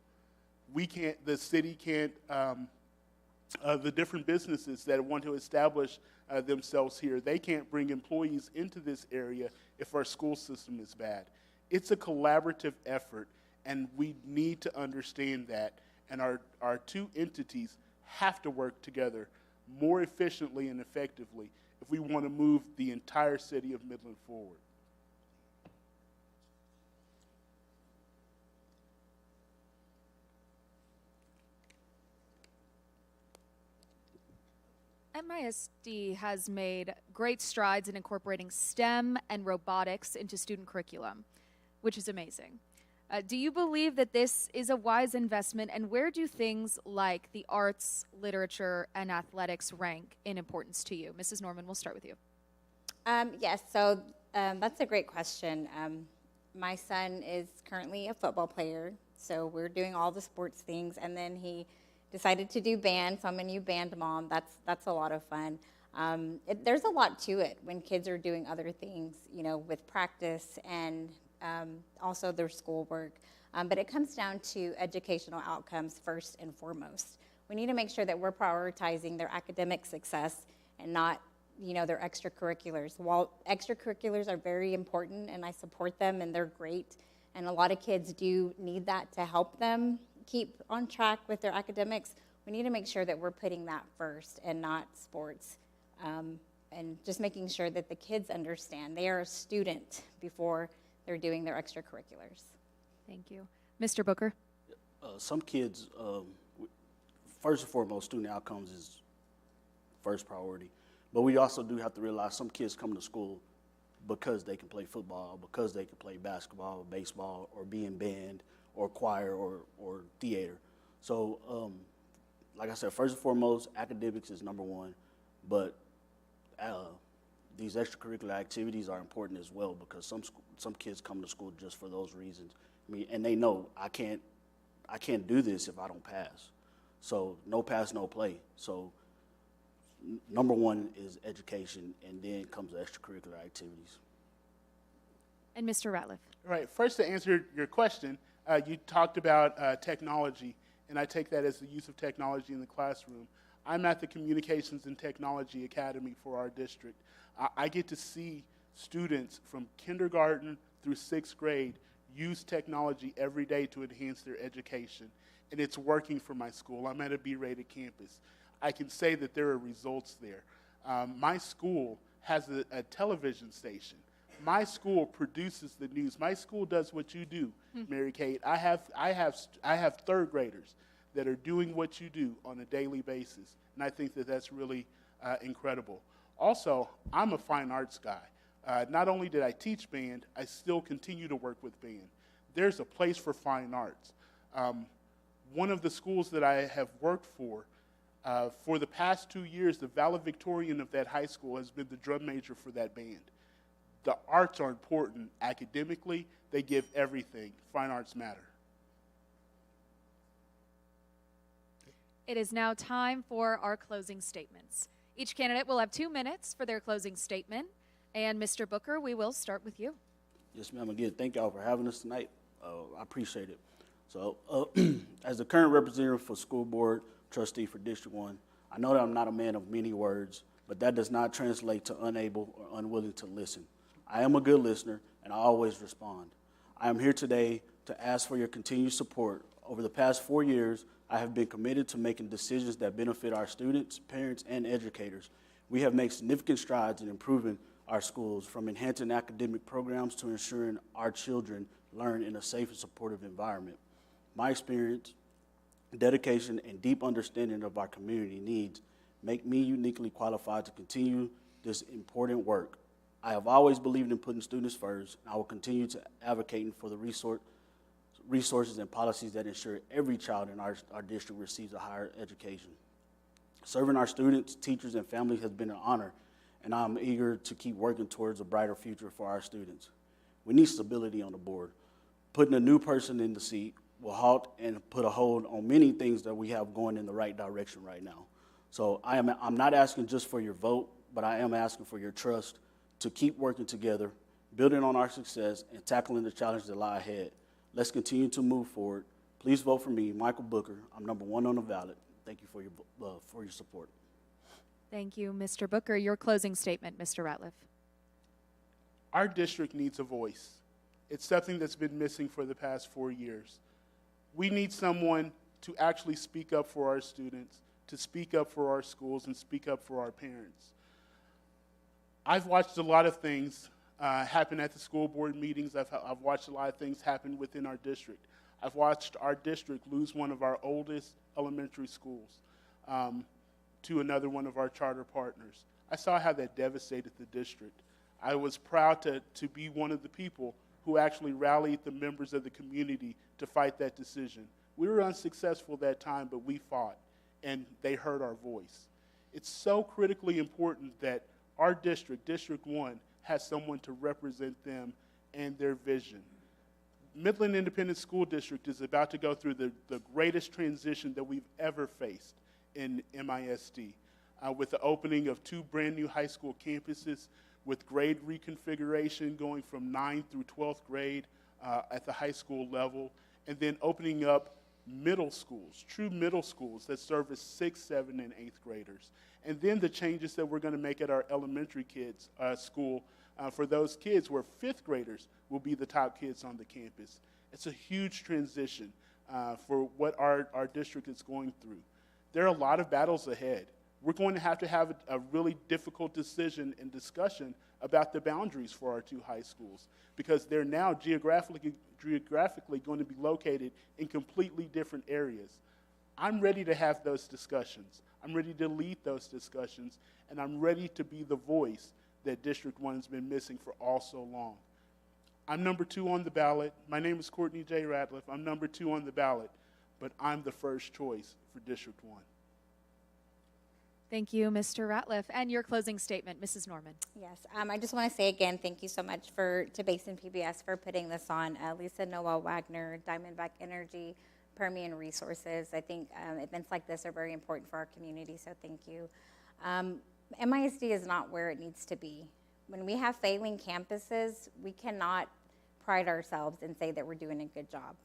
The city can't, the different businesses that want to establish themselves here, they can't bring employees into this area if our school system is bad. It's a collaborative effort, and we need to understand that. And our two entities have to work together more efficiently and effectively if we want to move the entire city of Midland forward. MISD has made great strides in incorporating STEM and robotics into student curriculum, which is amazing. Do you believe that this is a wise investment, and where do things like the arts, literature, and athletics rank in importance to you? Mrs. Norman, we'll start with you. Yes, so that's a great question. My son is currently a football player, so we're doing all the sports things, and then he decided to do band, so I'm a new band mom. That's a lot of fun. There's a lot to it when kids are doing other things, you know, with practice and also their schoolwork. But it comes down to educational outcomes first and foremost. We need to make sure that we're prioritizing their academic success and not, you know, their extracurriculars. While extracurriculars are very important and I support them and they're great, and a lot of kids do need that to help them keep on track with their academics, we need to make sure that we're putting that first and not sports. And just making sure that the kids understand they are a student before they're doing their extracurriculars. Thank you. Mr. Booker? Some kids, first and foremost, student outcomes is first priority. But we also do have to realize some kids come to school because they can play football, because they can play basketball, or baseball, or be in band, or choir, or theater. So, like I said, first and foremost, academics is number one, but these extracurricular activities are important as well, because some kids come to school just for those reasons. I mean, and they know I can't do this if I don't pass. So no pass, no play. So number one is education, and then comes the extracurricular activities. And Mr. Ratliff? Right. First, to answer your question, you talked about technology, and I take that as the use of technology in the classroom. I'm at the Communications and Technology Academy for our district. I get to see students from kindergarten through 6th grade use technology every day to enhance their education, and it's working for my school. I'm at a B-rated campus. I can say that there are results there. My school has a television station. My school produces the news. My school does what you do, Mary Kate. I have third graders that are doing what you do on a daily basis, and I think that that's really incredible. Also, I'm a fine arts guy. Not only did I teach band, I still continue to work with band. There's a place for fine arts. One of the schools that I have worked for the past 2 years, the valedictorian of that high school has been the drum major for that band. The arts are important academically. They give everything. Fine arts matter. It is now time for our closing statements. Each candidate will have 2 minutes for their closing statement. And Mr. Booker, we will start with you. Yes, ma'am. Again, thank y'all for having us tonight. I appreciate it. So, as the current representative for school board trustee for District 1, I know that I'm not a man of many words, but that does not translate to unable or unwilling to listen. I am a good listener, and I always respond. I am here today to ask for your continued support. Over the past 4 years, I have been committed to making decisions that benefit our students, parents, and educators. We have made significant strides in improving our schools, from enhancing academic programs to ensuring our children learn in a safe and supportive environment. My experience, dedication, and deep understanding of our community needs make me uniquely qualified to continue this important work. I have always believed in putting students first, and I will continue to advocate for the resources and policies that ensure every child in our district receives a higher education. Serving our students, teachers, and families has been an honor, and I'm eager to keep working towards a brighter future for our students. We need stability on the board. Putting a new person in the seat will halt and put a hold on many things that we have going in the right direction right now. So I'm not asking just for your vote, but I am asking for your trust to keep working together, building on our success, and tackling the challenges that lie ahead. Let's continue to move forward. Please vote for me, Michael Booker. I'm number 1 on the ballot. Thank you for your support. Thank you, Mr. Booker. Your closing statement, Mr. Ratliff. Our district needs a voice. It's something that's been missing for the past 4 years. We need someone to actually speak up for our students, to speak up for our schools, and speak up for our parents. I've watched a lot of things happen at the school board meetings. I've watched a lot of things happen within our district. I've watched our district lose one of our oldest elementary schools. to another one of our charter partners. I saw how that devastated the district. I was proud to be one of the people who actually rallied the members of the community to fight that decision. We were unsuccessful that time, but we fought, and they heard our voice. It's so critically important that our district, District 1, has someone to represent them and their vision. Midland Independent School District is about to go through the greatest transition that we've ever faced in MISD, with the opening of 2 brand new high school campuses, with grade reconfiguration going from 9th through 12th grade at the high school level, and then opening up middle schools, true middle schools that service 6th, 7th, and 8th graders. And then the changes that we're going to make at our elementary kids school for those kids where 5th graders will be the top kids on the campus. It's a huge transition for what our district is going through. There are a lot of battles ahead. We're going to have a really difficult decision and discussion about the boundaries for our 2 high schools, because they're now geographically going to be located in completely different areas. I'm ready to have those discussions. I'm ready to lead those discussions, and I'm ready to be the voice that District 1 has been missing for all so long. I'm number 2 on the ballot. My name is Courtney J. Ratliff. I'm number 2 on the ballot, but I'm the first choice for District 1. Thank you, Mr. Ratliff. And your closing statement, Mrs. Norman. Yes, I just want to say again, thank you so much to Basin PBS for putting this on. Lisa Noel Wagner, Diamondback Energy, Permian Resources. I think events like this are very important for our community, so thank you. MISD is not where it needs to be. When we have failing campuses, we cannot pride ourselves and say that we're doing a good job.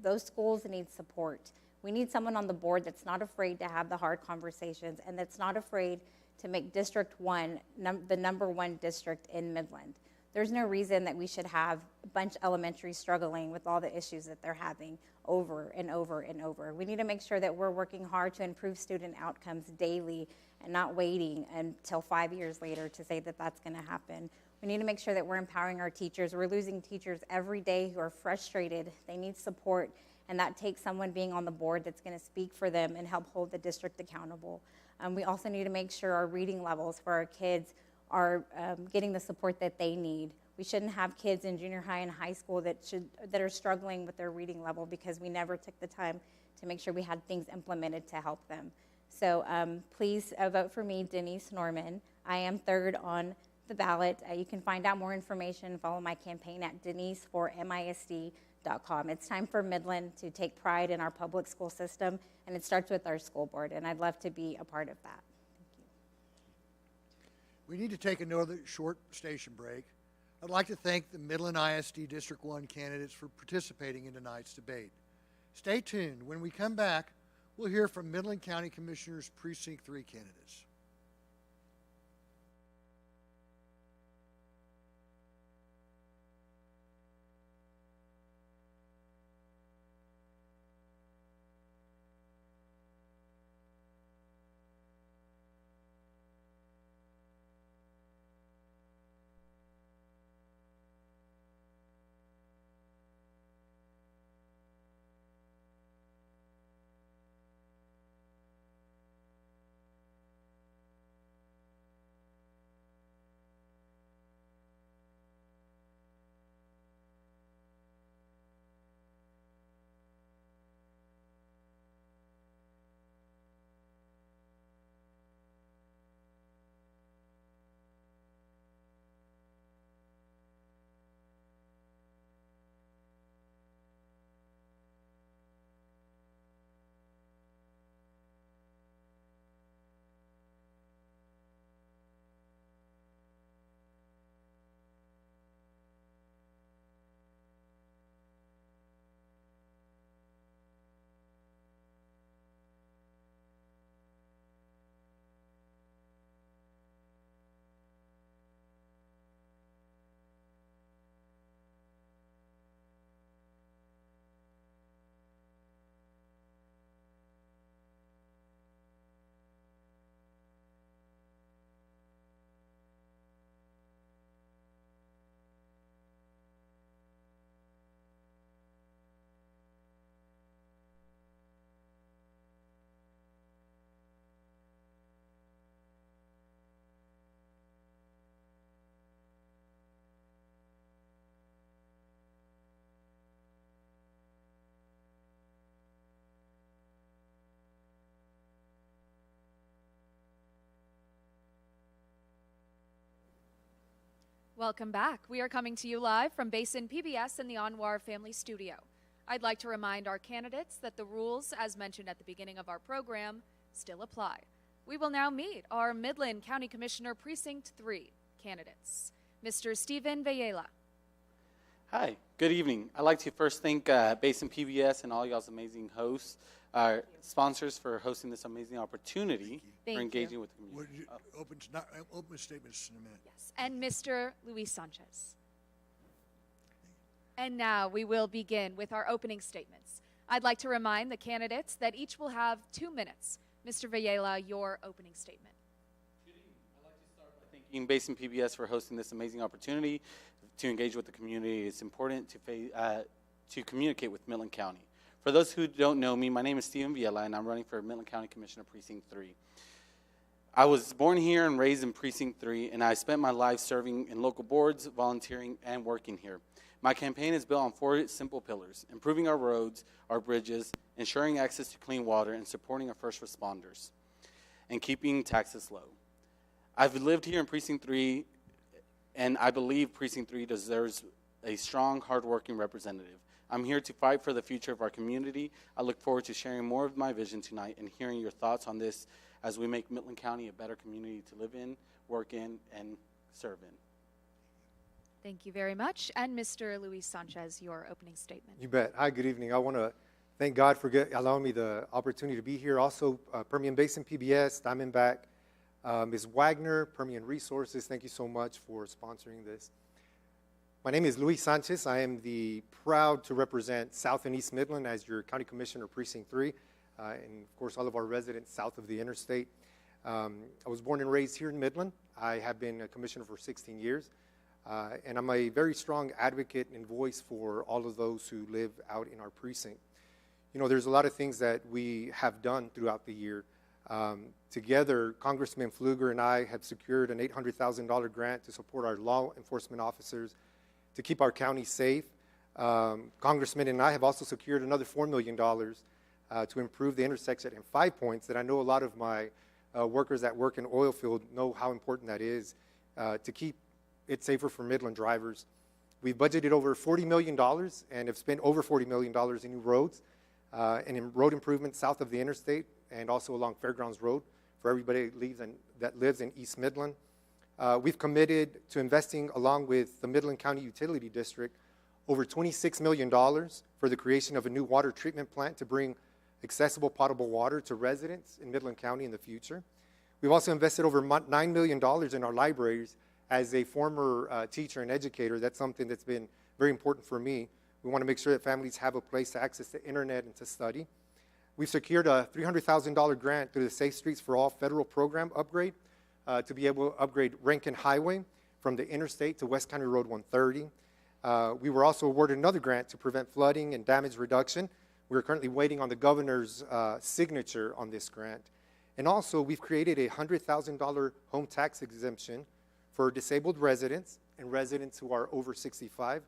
Those schools need support. We need someone on the board that's not afraid to have the hard conversations and that's not afraid to make District 1 the number 1 district in Midland. There's no reason that we should have a bunch of elementary struggling with all the issues that they're having over and over and over. We need to make sure that we're working hard to improve student outcomes daily and not waiting until 5 years later to say that that's going to happen. We need to make sure that we're empowering our teachers. We're losing teachers every day who are frustrated. They need support, and that takes someone being on the board that's going to speak for them and help hold the district accountable. We also need to make sure our reading levels for our kids are getting the support that they need. We shouldn't have kids in junior high and high school that are struggling with their reading level because we never took the time to make sure we had things implemented to help them. So please vote for me, Denise Norman. I am 3rd on the ballot. You can find out more information, follow my campaign at deniseformisd.com. It's time for Midland to take pride in our public school system, and it starts with our school board, and I'd love to be a part of that. Thank you. We need to take another short station break. I'd like to thank the Midland ISD District 1 candidates for participating in tonight's debate. Stay tuned. When we come back, we'll hear from Midland County Commissioner's Precinct 3 candidates. Welcome back. We are coming to you live from Basin PBS in the Anwar Family Studio. I'd like to remind our candidates that the rules, as mentioned at the beginning of our program, still apply. We will now meet our Midland County Commissioner Precinct 3 candidates. Mr. Stephen Villela. Hi, good evening. I'd like to first thank Basin PBS and all y'all's amazing hosts, sponsors for hosting this amazing opportunity for engaging with the community. Open statements in a minute. Yes, and Mr. Luis Sanchez. And now we will begin with our opening statements. I'd like to remind the candidates that each will have 2 minutes. Mr. Villela, your opening statement. Good evening. I'd like to start by thanking Basin PBS for hosting this amazing opportunity to engage with the community. It's important to communicate with Midland County. For those who don't know me, my name is Stephen Villela, and I'm running for Midland County Commissioner Precinct 3. I was born here and raised in Precinct 3, and I spent my life serving in local boards, volunteering, and working here. My campaign is built on 4 simple pillars: improving our roads, our bridges, ensuring access to clean water, and supporting our first responders, and keeping taxes low. I've lived here in Precinct 3, and I believe Precinct 3 deserves a strong, hardworking representative. I'm here to fight for the future of our community. I look forward to sharing more of my vision tonight and hearing your thoughts on this as we make Midland County a better community to live in, work in, and serve in. Thank you very much. And Mr. Luis Sanchez, your opening statement. You bet. Hi, good evening. I want to thank God for allowing me the opportunity to be here. Also, Permian Basin PBS, Diamondback, Ms. Wagner, Permian Resources, thank you so much for sponsoring this. My name is Luis Sanchez. I am proud to represent South and East Midland as your County Commissioner Precinct 3, and of course all of our residents south of the interstate. I was born and raised here in Midland. I have been a commissioner for 16 years, and I'm a very strong advocate and voice for all of those who live out in our precinct. You know, there's a lot of things that we have done throughout the year. Together, Congressman Pfluger and I have secured an $800,000 grant to support our law enforcement officers to keep our county safe. Congressman and I have also secured another $4 million to improve the intersection in 5 Points that I know a lot of my workers that work in oil field know how important that is to keep it safer for Midland drivers. We've budgeted over $40 million and have spent over $40 million in new roads and in road improvements south of the interstate and also along Fairgrounds Road for everybody that lives in East Midland. We've committed to investing, along with the Midland County Utility District, over $26 million for the creation of a new water treatment plant to bring accessible potable water to residents in Midland County in the future. We've also invested over $9 million in our libraries. As a former teacher and educator, that's something that's been very important for me. We want to make sure that families have a place to access the internet and to study. We've secured a $300,000 grant through the Safe Streets for All federal program upgrade to be able to upgrade Rankin Highway from the interstate to West County Road 130. We were also awarded another grant to prevent flooding and damage reduction. We're currently waiting on the governor's signature on this grant. And also, we've created a $100,000 home tax exemption for disabled residents and residents who are over 65.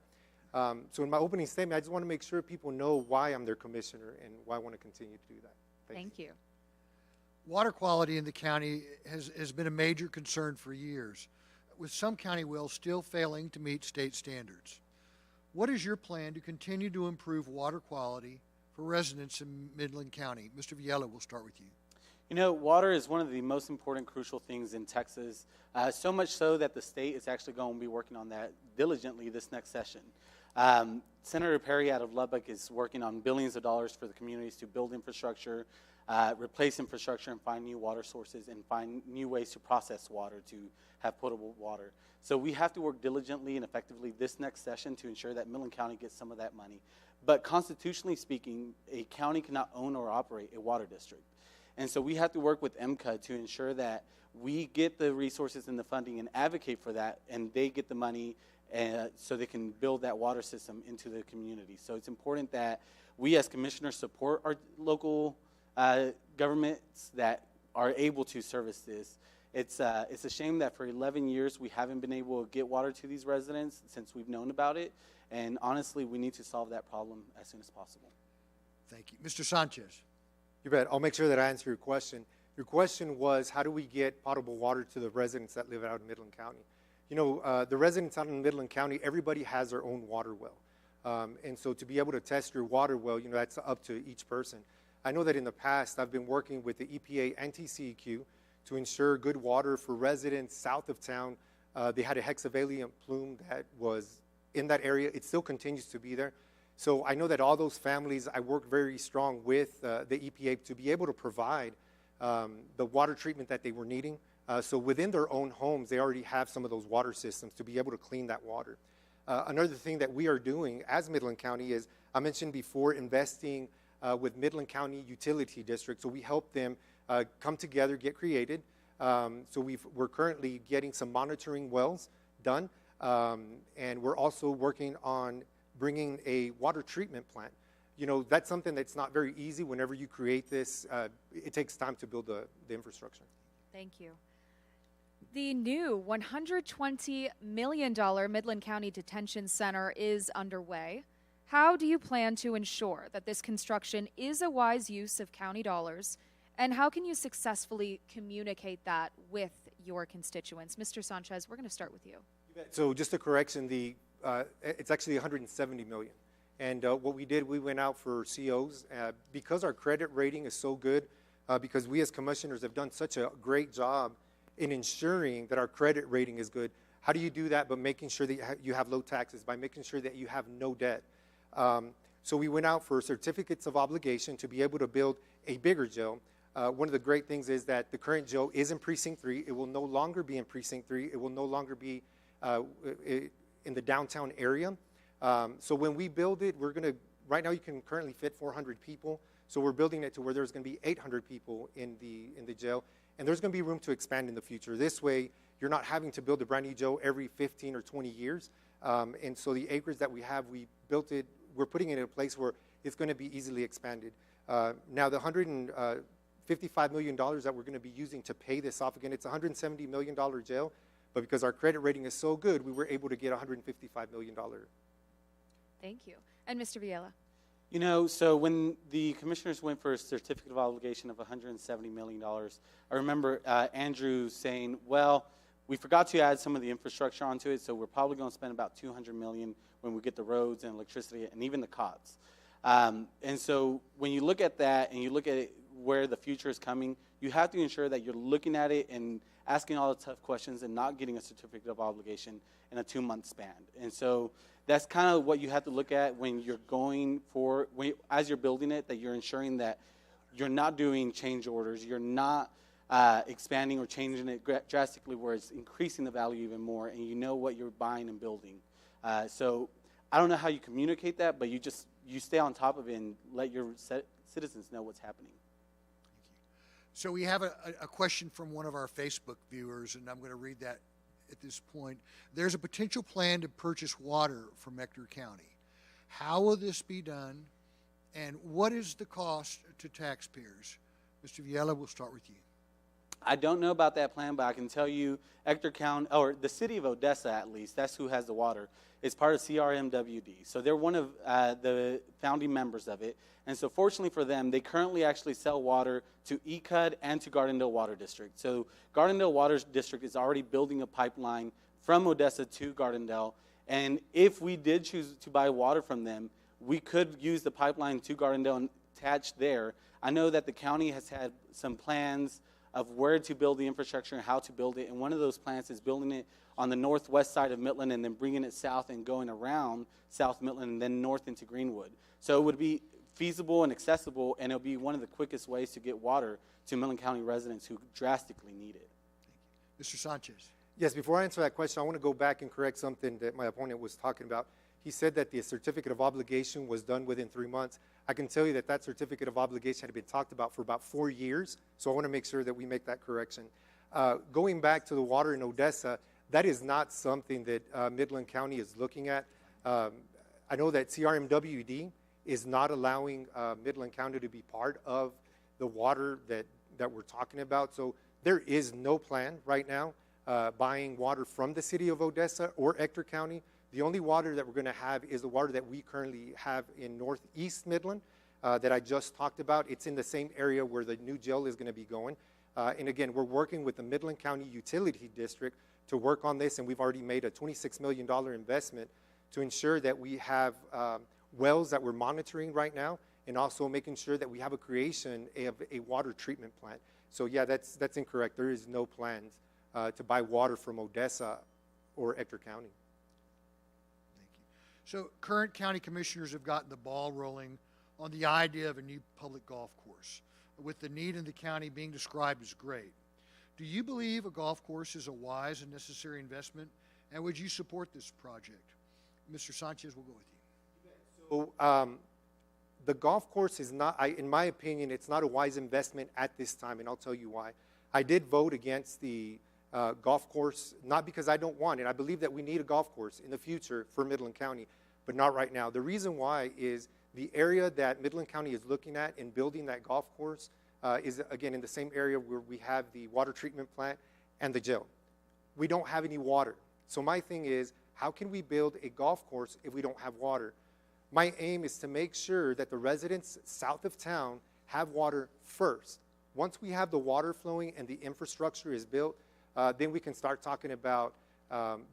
So in my opening statement, I just want to make sure people know why I'm their commissioner and why I want to continue to do that. Thank you. Water quality in the county has been a major concern for years, with some county wells still failing to meet state standards. What is your plan to continue to improve water quality for residents in Midland County? Mr. Villela, we'll start with you. You know, water is one of the most important, crucial things in Texas, so much so that the state is actually going to be working on that diligently this next session. Senator Perry out of Lubbock is working on billions of dollars for the communities to build infrastructure, replace infrastructure, and find new water sources and find new ways to process water to have potable water. So we have to work diligently and effectively this next session to ensure that Midland County gets some of that money. But constitutionally speaking, a county cannot own or operate a water district. And so we have to work with MCUD to ensure that we get the resources and the funding and advocate for that, and they get the money so they can build that water system into the community. So it's important that we as commissioners support our local governments that are able to service this. It's a shame that for 11 years we haven't been able to get water to these residents since we've known about it, and honestly, we need to solve that problem as soon as possible. Thank you. Mr. Sanchez. You bet. I'll make sure that I answer your question. Your question was, how do we get potable water to the residents that live out in Midland County? You know, the residents out in Midland County, everybody has their own water well. And so to be able to test your water well, you know, that's up to each person. I know that in the past, I've been working with the EPA and TCEQ to ensure good water for residents south of town. They had a hexavalent plume that was in that area. It still continues to be there. So I know that all those families, I work very strong with the EPA to be able to provide the water treatment that they were needing. So within their own homes, they already have some of those water systems to be able to clean that water. Another thing that we are doing as Midland County is, I mentioned before, investing with Midland County Utility District. So we help them come together, get created. So we're currently getting some monitoring wells done. And we're also working on bringing a water treatment plant. You know, that's something that's not very easy. Whenever you create this, it takes time to build the infrastructure. Thank you. The new $120 million Midland County Detention Center is underway. How do you plan to ensure that this construction is a wise use of county dollars? And how can you successfully communicate that with your constituents? Mr. Sanchez, we're going to start with you. So just a correction, it's actually 170 million. And what we did, we went out for COs because our credit rating is so good, because we as commissioners have done such a great job in ensuring that our credit rating is good. How do you do that? But making sure that you have low taxes, by making sure that you have no debt. So we went out for certificates of obligation to be able to build a bigger jail. One of the great things is that the current jail is in Precinct 3. It will no longer be in Precinct 3. It will no longer be in the downtown area. So when we build it, right now you can currently fit 400 people. So we're building it to where there's going to be 800 people in the jail. And there's going to be room to expand in the future. This way, you're not having to build a brand new jail every 15 or 20 years. And so the acres that we have, we built it, we're putting it in a place where it's going to be easily expanded. Now the $155 million that we're going to be using to pay this off, again, it's a $170 million jail, but because our credit rating is so good, we were able to get $155 million. Thank you. And Mr. Villela. You know, so when the commissioners went for a certificate of obligation of $170 million, I remember Andrew saying, well, we forgot to add some of the infrastructure onto it, so we're probably going to spend about $200 million when we get the roads and electricity and even the COTS. And so when you look at that and you look at it, where the future is coming, you have to ensure that you're looking at it and asking all the tough questions and not getting a certificate of obligation in a 2-month span. And so that's kind of what you have to look at when you're going for, as you're building it, that you're ensuring that you're not doing change orders, you're not expanding or changing it drastically where it's increasing the value even more, and you know what you're buying and building. So I don't know how you communicate that, but you stay on top of it and let your citizens know what's happening. So we have a question from one of our Facebook viewers, and I'm going to read that at this point. There's a potential plan to purchase water from Ector County. How will this be done, and what is the cost to taxpayers? Mr. Villela, we'll start with you. I don't know about that plan, but I can tell you Ector County, or the city of Odessa at least, that's who has the water, is part of CRMWD. So they're one of the founding members of it. And so fortunately for them, they currently actually sell water to ECUD and to Gardendale Water District. So Gardendale Water District is already building a pipeline from Odessa to Gardendale. And if we did choose to buy water from them, we could use the pipeline to Gardendale and attach there. I know that the county has had some plans of where to build the infrastructure and how to build it. And one of those plans is building it on the northwest side of Midland and then bringing it south and going around South Midland and then north into Greenwood. So it would be feasible and accessible, and it'll be one of the quickest ways to get water to Midland County residents who drastically need it. Thank you. Mr. Sanchez. Yes, before I answer that question, I want to go back and correct something that my opponent was talking about. He said that the certificate of obligation was done within 3 months. I can tell you that that certificate of obligation had been talked about for about 4 years, so I want to make sure that we make that correction. Going back to the water in Odessa, that is not something that Midland County is looking at. I know that CRMWD is not allowing Midland County to be part of the water that we're talking about, so there is no plan right now buying water from the city of Odessa or Ector County. The only water that we're going to have is the water that we currently have in northeast Midland that I just talked about. It's in the same area where the new jail is going to be going. And again, we're working with the Midland County Utility District to work on this, and we've already made a $26 million investment to ensure that we have wells that we're monitoring right now, and also making sure that we have a creation of a water treatment plant. So yeah, that's incorrect. There is no plans to buy water from Odessa or Ector County. Thank you. So current county commissioners have gotten the ball rolling on the idea of a new public golf course, with the need in the county being described as great. Do you believe a golf course is a wise and necessary investment, and would you support this project? Mr. Sanchez, we'll go with you. So the golf course is not, in my opinion, it's not a wise investment at this time, and I'll tell you why. I did vote against the golf course, not because I don't want it. I believe that we need a golf course in the future for Midland County, but not right now. The reason why is the area that Midland County is looking at in building that golf course is, again, in the same area where we have the water treatment plant and the jail. We don't have any water. So my thing is, how can we build a golf course if we don't have water? My aim is to make sure that the residents south of town have water first. Once we have the water flowing and the infrastructure is built, then we can start talking about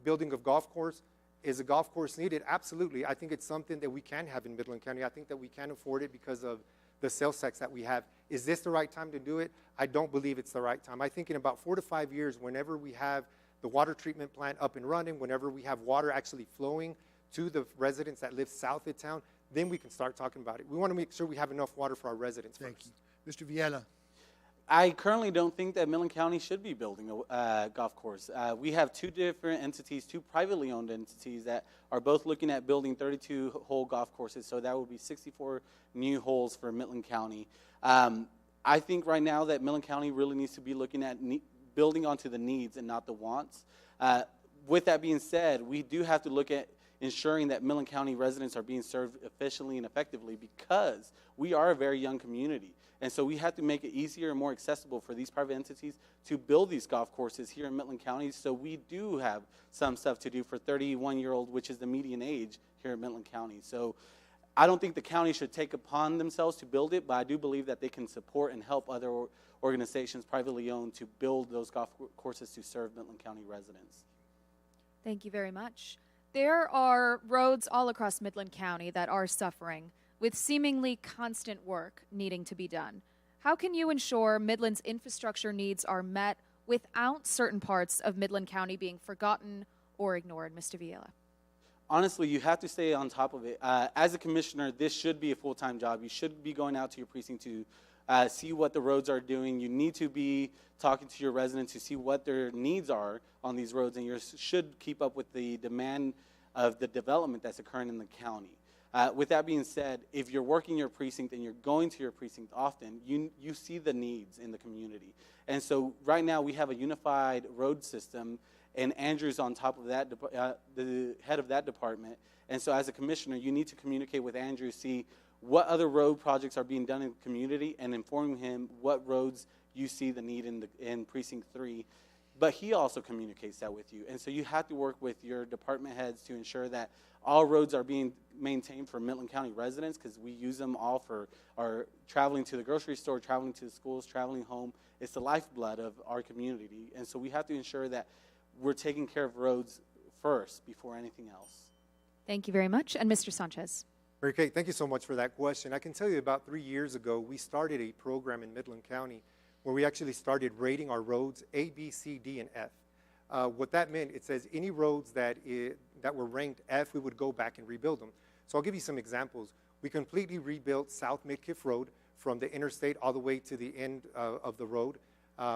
building a golf course. Is a golf course needed? Absolutely. I think it's something that we can have in Midland County. I think that we can afford it because of the sales tax that we have. Is this the right time to do it? I don't believe it's the right time. I think in about 4 to 5 years, whenever we have the water treatment plant up and running, whenever we have water actually flowing to the residents that live south of town, then we can start talking about it. We want to make sure we have enough water for our residents Thank first. you. Mr. Viella. I currently don't think that Midland County should be building a golf course. We have two different entities, two privately owned entities that are both looking at building 32-hole golf courses, so that would be 64 new holes for Midland County. I think right now that Midland County really needs to be looking at building onto the needs and not the wants. With that being said, we do have to look at ensuring that Midland County residents are being served efficiently and effectively, because we are a very young community. And so we have to make it easier and more accessible for these private entities to build these golf courses here in Midland County. So we do have some stuff to do for 31-year-old, which is the median age here in Midland County. So I don't think the county should take upon themselves to build it, but I do believe that they can support and help other organizations privately owned to build those golf courses to serve Midland County residents. Thank you very much. There are roads all across Midland County that are suffering, with seemingly constant work needing to be done. How can you ensure Midland's infrastructure needs are met without certain parts of Midland County being forgotten or ignored, Mr. Viella? Honestly, you have to stay on top of it. As a commissioner, this should be a full-time job. You should be going out to your precinct to see what the roads are doing. You need to be talking to your residents to see what their needs are on these roads, and you should keep up with the demand of the development that's occurring in the county. With that being said, if you're working your precinct and you're going to your precinct often, you see the needs in the community. And so right now we have a unified road system, and Andrew's on top of that, the head of that department. And so as a commissioner, you need to communicate with Andrew, see what other road projects are being done in the community, and inform him what roads you see the need in Precinct 3. But he also communicates that with you. And so you have to work with your department heads to ensure that all roads are being maintained for Midland County residents, because we use them all for our traveling to the grocery store, traveling to the schools, traveling home. It's the lifeblood of our community. And so we have to ensure that we're taking care of roads first before anything else. Thank you very much. And Mr. Sanchez. Mary Kate, thank you so much for that question. I can tell you about 3 years ago, we started a program in Midland County where we actually started rating our roads A, B, C, D, and F. What that meant, it says any roads that were ranked F, we would go back and rebuild them. So I'll give you some examples. We completely rebuilt South Midkiff Road from the interstate all the way to the end of the road,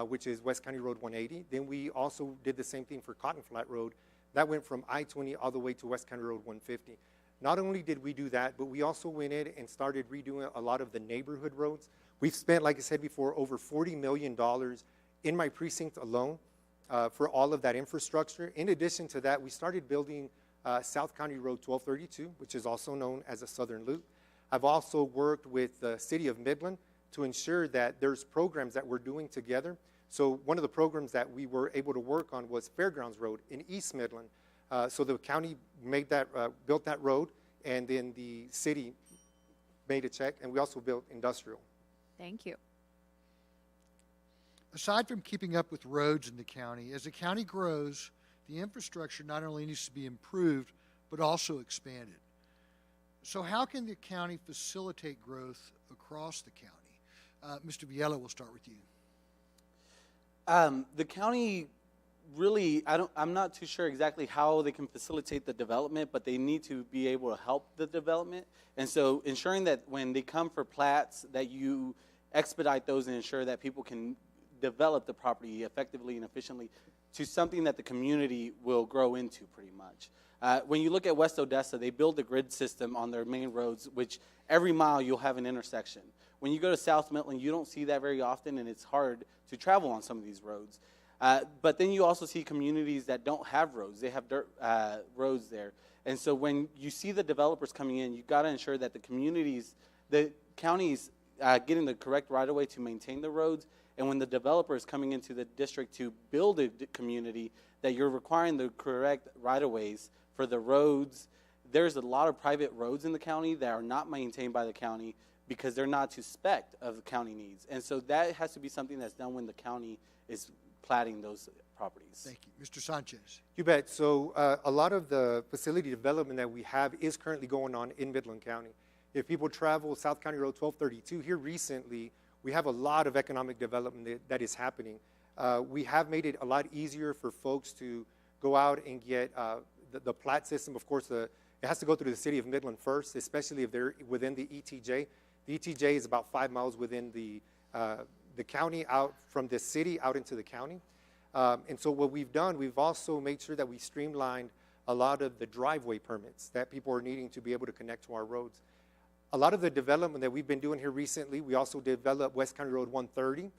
which is West County Road 180. Then we also did the same thing for Cotton Flat Road. That went from I-20 all the way to West County Road 150. Not only did we do that, but we also went in and started redoing a lot of the neighborhood roads. We've spent, like I said before, over $40 million in my precinct alone for all of that infrastructure. In addition to that, we started building South County Road 1232, which is also known as a Southern Loop. I've also worked with the City of Midland to ensure that there's programs that we're doing together. So one of the programs that we were able to work on was Fairgrounds Road in East Midland. So the county made that, built that road, and then the city made a check, and we also built industrial. Thank you. Aside from keeping up with roads in the county, as the county grows, the infrastructure not only needs to be improved, but also expanded. So how can the county facilitate growth across the county? Mr. Viella, we'll start with you. The county really, I'm not too sure exactly how they can facilitate the development, but they need to be able to help the development. And so ensuring that when they come for plats, that you expedite those and ensure that people can develop the property effectively and efficiently to something that the community will grow into pretty much. When you look at West Odessa, they build a grid system on their main roads, which every mile you'll have an intersection. When you go to South Midland, you don't see that very often, and it's hard to travel on some of these roads. But then you also see communities that don't have roads. They have dirt roads there. And so when you see the developers coming in, you've got to ensure that the counties getting the correct right-of-way to maintain the roads. And when the developer is coming into the district to build a community, that you're requiring the correct right-of-ways for the roads. There's a lot of private roads in the county that are not maintained by the county because they're not to spec of the county needs. And so that has to be something that's done when the county is platting those properties. Thank you. Mr. Sanchez. You bet. So a lot of the facility development that we have is currently going on in Midland County. If people travel South County Road 1232, here recently, we have a lot of economic development that is happening. We have made it a lot easier for folks to go out and get the plat system. Of course, it has to go through the city of Midland first, especially if they're within the ETJ. The ETJ is about 5 miles within the county, out from the city out into the county. And so what we've done, we've also made sure that we streamlined a lot of the driveway permits that people are needing to be able to connect to our roads. A lot of the development that we've been doing here recently, we also developed West County Road 130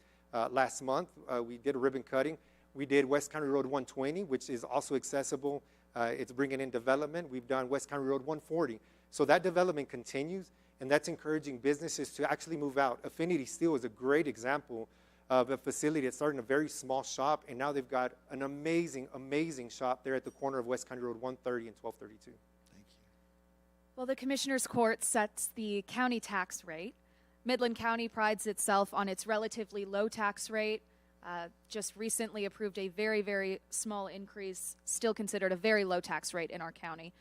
last month. We did a ribbon cutting. We did West County Road 120, which is also accessible. It's bringing in development. We've done West County Road 140. So that development continues, and that's encouraging businesses to actually move out. Affinity Steel is a great example of a facility that started in a very small shop, and now they've got an amazing, amazing shop there at the corner of West County Road 130 and 1232. Thank you. Well, the Commissioner's Court sets the county tax rate. Midland County prides itself on its relatively low tax rate. Just recently approved a very, very small increase, still considered a very low tax rate in our county.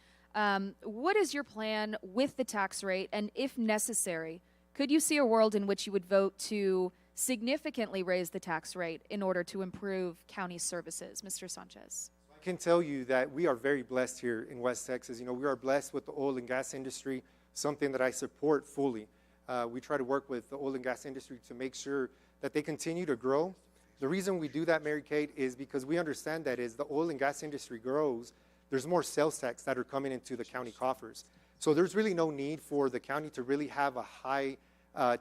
What is your plan with the tax rate? And if necessary, could you see a world in which you would vote to significantly raise the tax rate in order to improve county services? Mr. Sanchez. I can tell you that we are very blessed here in West Texas. You know, we are blessed with the oil and gas industry, something that I support fully. We try to work with the oil and gas industry to make sure that they continue to grow. The reason we do that, Mary Kate, is because we understand that as the oil and gas industry grows, there's more sales tax that are coming into the county coffers. So there's really no need for the county to really have a high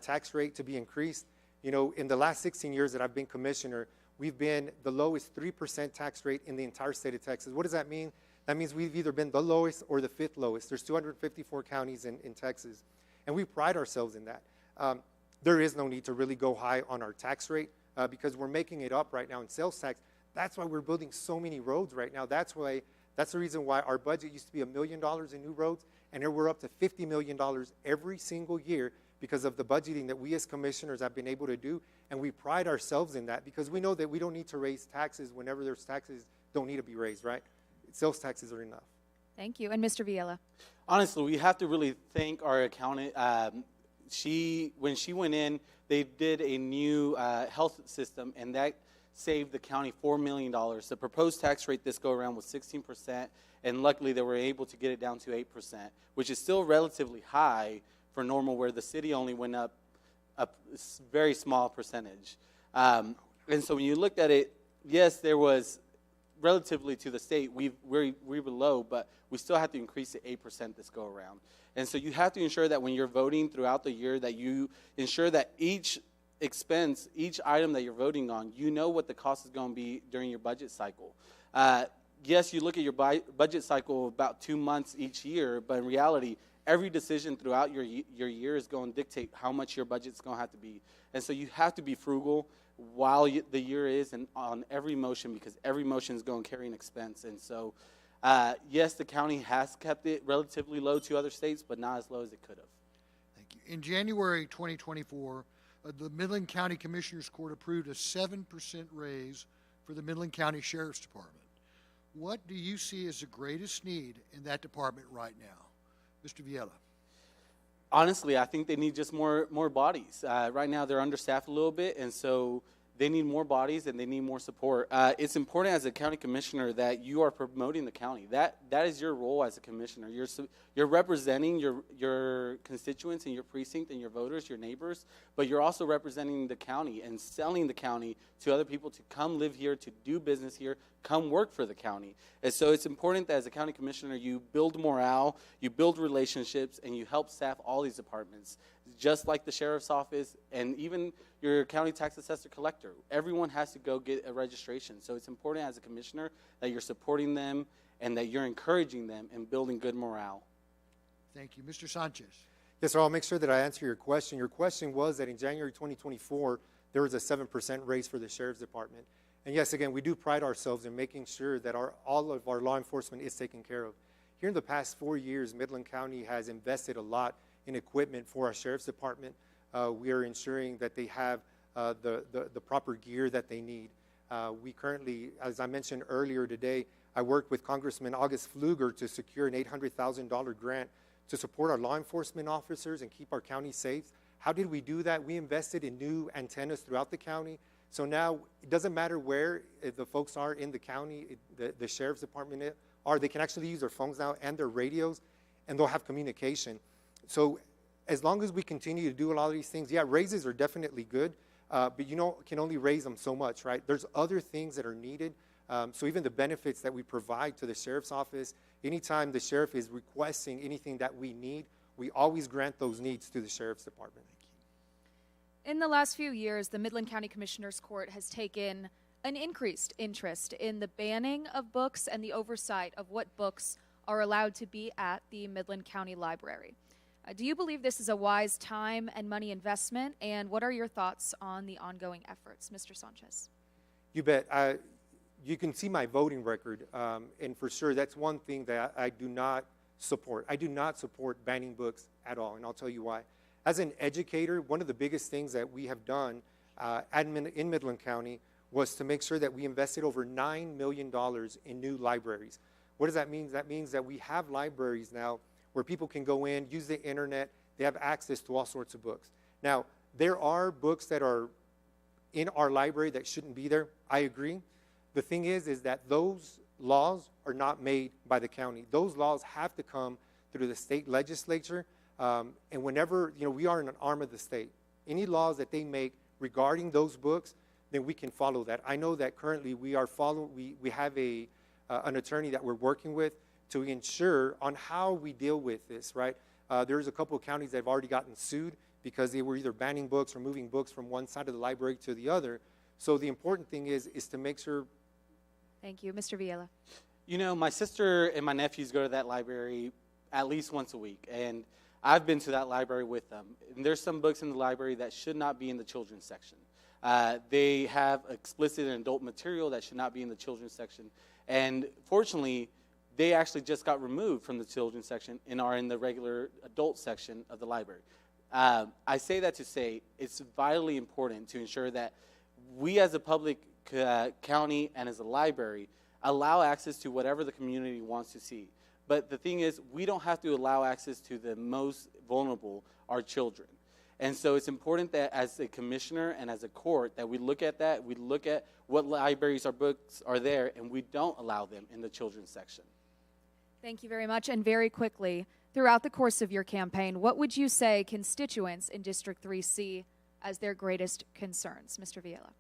tax rate to be increased. You know, in the last 16 years that I've been commissioner, we've been the lowest 3% tax rate in the entire state of Texas. What does that mean? That means we've either been the lowest or the 5th lowest. There's 254 counties in Texas, and we pride ourselves in that. There is no need to really go high on our tax rate because we're making it up right now in sales tax. That's why we're building so many roads right now. That's the reason why our budget used to be $1 million in new roads, and here we're up to $50 million every single year because of the budgeting that we as commissioners have been able to do, and we pride ourselves in that because we know that we don't need to raise taxes whenever there's taxes don't need to be raised, right? Sales taxes are enough. Thank you. And Mr. Viella. Honestly, we have to really thank our accountant. When she went in, they did a new health system, and that saved the county $4 million. The proposed tax rate this go around was 16%, and luckily they were able to get it down to 8%, which is still relatively high for normal, where the city only went up a very small percentage. And so when you looked at it, yes, there was relatively to the state, we were low, but we still have to increase it 8% this go around. And so you have to ensure that when you're voting throughout the year, that you ensure that each expense, each item that you're voting on, you know what the cost is going to be during your budget cycle. Yes, you look at your budget cycle about 2 months each year, but in reality, every decision throughout your year is going to dictate how much your budget's going to have to be. And so you have to be frugal while the year is and on every motion, because every motion is going to carry an expense. And so, yes, the county has kept it relatively low to other states, but not as low as it could have. Thank you. In January 2024, the Midland County Commissioner's Court approved a 7% raise for the Midland County Sheriff's Department. What do you see as the greatest need in that department right now? Mr. Viella. Honestly, I think they need just more bodies. Right now, they're understaffed a little bit, and so they need more bodies and they need more support. It's important as a county commissioner that you are promoting the county. That is your role as a commissioner. You're representing your constituents in your precinct and your voters, your neighbors, but you're also representing the county and selling the county to other people to come live here, to do business here, come work for the county. And so it's important that as a county commissioner, you build morale, you build relationships, and you help staff all these departments, just like the sheriff's office and even your county tax assessor collector. Everyone has to go get a registration. So it's important as a commissioner that you're supporting them and that you're encouraging them and building good morale. Thank you. Mr. Sanchez. Yes, sir. I'll make sure that I answer your question. Your question was that in January 2024, there was a 7% raise for the Sheriff's Department. And yes, again, we do pride ourselves in making sure that all of our law enforcement is taken care of. Here in the past 4 years, Midland County has invested a lot in equipment for our Sheriff's Department. We are ensuring that they have the proper gear that they need. We currently, as I mentioned earlier today, I worked with Congressman August Pfluger to secure an $800,000 grant to support our law enforcement officers and keep our county safe. How did we do that? We invested in new antennas throughout the county. So now it doesn't matter where the folks are in the county, the Sheriff's Department are, they can actually use their phones now and their radios, and they'll have communication. So as long as we continue to do a lot of these things, yeah, raises are definitely good, but can only raise them so much, right? There's other things that are needed. So even the benefits that we provide to the sheriff's office, anytime the sheriff is requesting anything that we need, we always grant those needs to the sheriff's department. In the last few years, the Midland County Commissioner's Court has taken an increased interest in the banning of books and the oversight of what books are allowed to be at the Midland County Library. Do you believe this is a wise time and money investment, and what are your thoughts on the ongoing efforts? Mr. Sanchez. You bet. You can see my voting record, and for sure that's one thing that I do not support. I do not support banning books at all, and I'll tell you why. As an educator, one of the biggest things that we have done in Midland County was to make sure that we invested over $9 million in new libraries. What does that mean? That means that we have libraries now where people can go in, use the internet, they have access to all sorts of books. Now, there are books that are in our library that shouldn't be there. I agree. The thing is that those laws are not made by the county. Those laws have to come through the state legislature. And whenever, we are an arm of the state, any laws that they make regarding those books, then we can follow that. I know that currently we have an attorney that we're working with to ensure on how we deal with this, right? There's a couple of counties that have already gotten sued because they were either banning books or moving books from one side of the library to the other. So the important thing is to make sure. Thank you. Mr. Viella. My sister and my nephews go to that library at least once a week, and I've been to that library with them. And there's some books in the library that should not be in the children's section. They have explicit and adult material that should not be in the children's section. And fortunately, they actually just got removed from the children's section and are in the regular adult section of the library. I say that to say it's vitally important to ensure that we as a public county and as a library allow access to whatever the community wants to see. But the thing is, we don't have to allow access to the most vulnerable, our children. And so it's important that as a commissioner and as a court that we look at that, we look at what libraries or books are there, and we don't allow them in the children's section. Thank you very much. And very quickly, throughout the course of your campaign, what would you say constituents in District 3 see as their greatest concerns? Mr. Viella.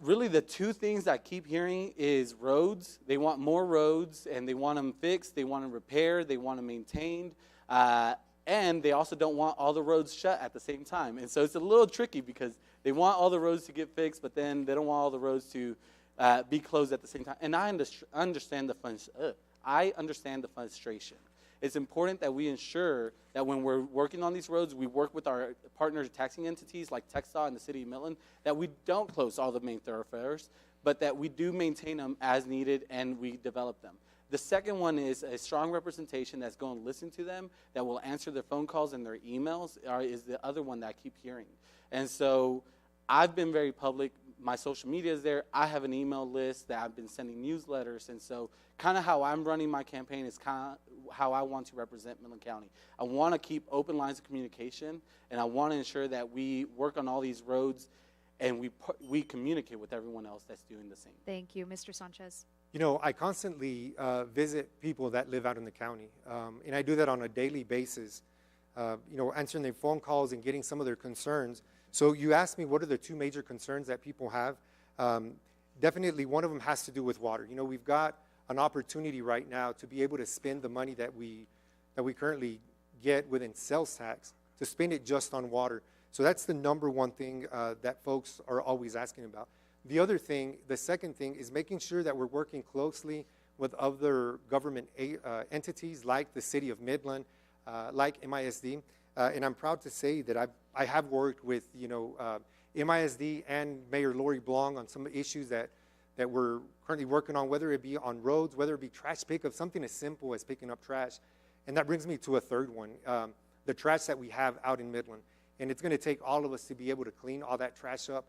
Really, the two things I keep hearing is roads. They want more roads, and they want them fixed. They want them repaired. They want them maintained. And they also don't want all the roads shut at the same time. And so it's a little tricky because they want all the roads to get fixed, but then they don't want all the roads to be closed at the same time. And I understand the frustration. It's important that we ensure that when we're working on these roads, we work with our partner taxing entities like TxDOT and the City of Midland, that we don't close all the main thoroughfares, but that we do maintain them as needed and we develop them. The second one is a strong representation that's going to listen to them, that will answer their phone calls and their emails, is the other one that I keep hearing. And so I've been very public my social media is there. I have an email list that I've been sending newsletters. And so kind of how I'm running my campaign is kind of how I want to represent Midland County. I want to keep open lines of communication, and I want to ensure that we work on all these roads and we communicate with everyone else that's doing the same. Thank you. Mr. Sanchez. You know, I constantly visit people that live out in the county, and I do that on a daily basis, you know, answering their phone calls and getting some of their concerns. So you asked me what are the two major concerns that people have. Definitely one of them has to do with water. You know, we've got an opportunity right now to be able to spend the money that we currently get within sales tax, to spend it just on water. So that's the number one thing that folks are always asking about. The other thing, the second thing, is making sure that we're working closely with other government entities like the City of Midland, like MISD. And I'm proud to say that I have worked with, you know, MISD and Mayor Lori Blong on some issues that we're currently working on, whether it be on roads, whether it be trash pickup, something as simple as picking up trash. And that brings me to a third one, the trash that we have out in Midland. And it's going to take all of us to be able to clean all that trash up.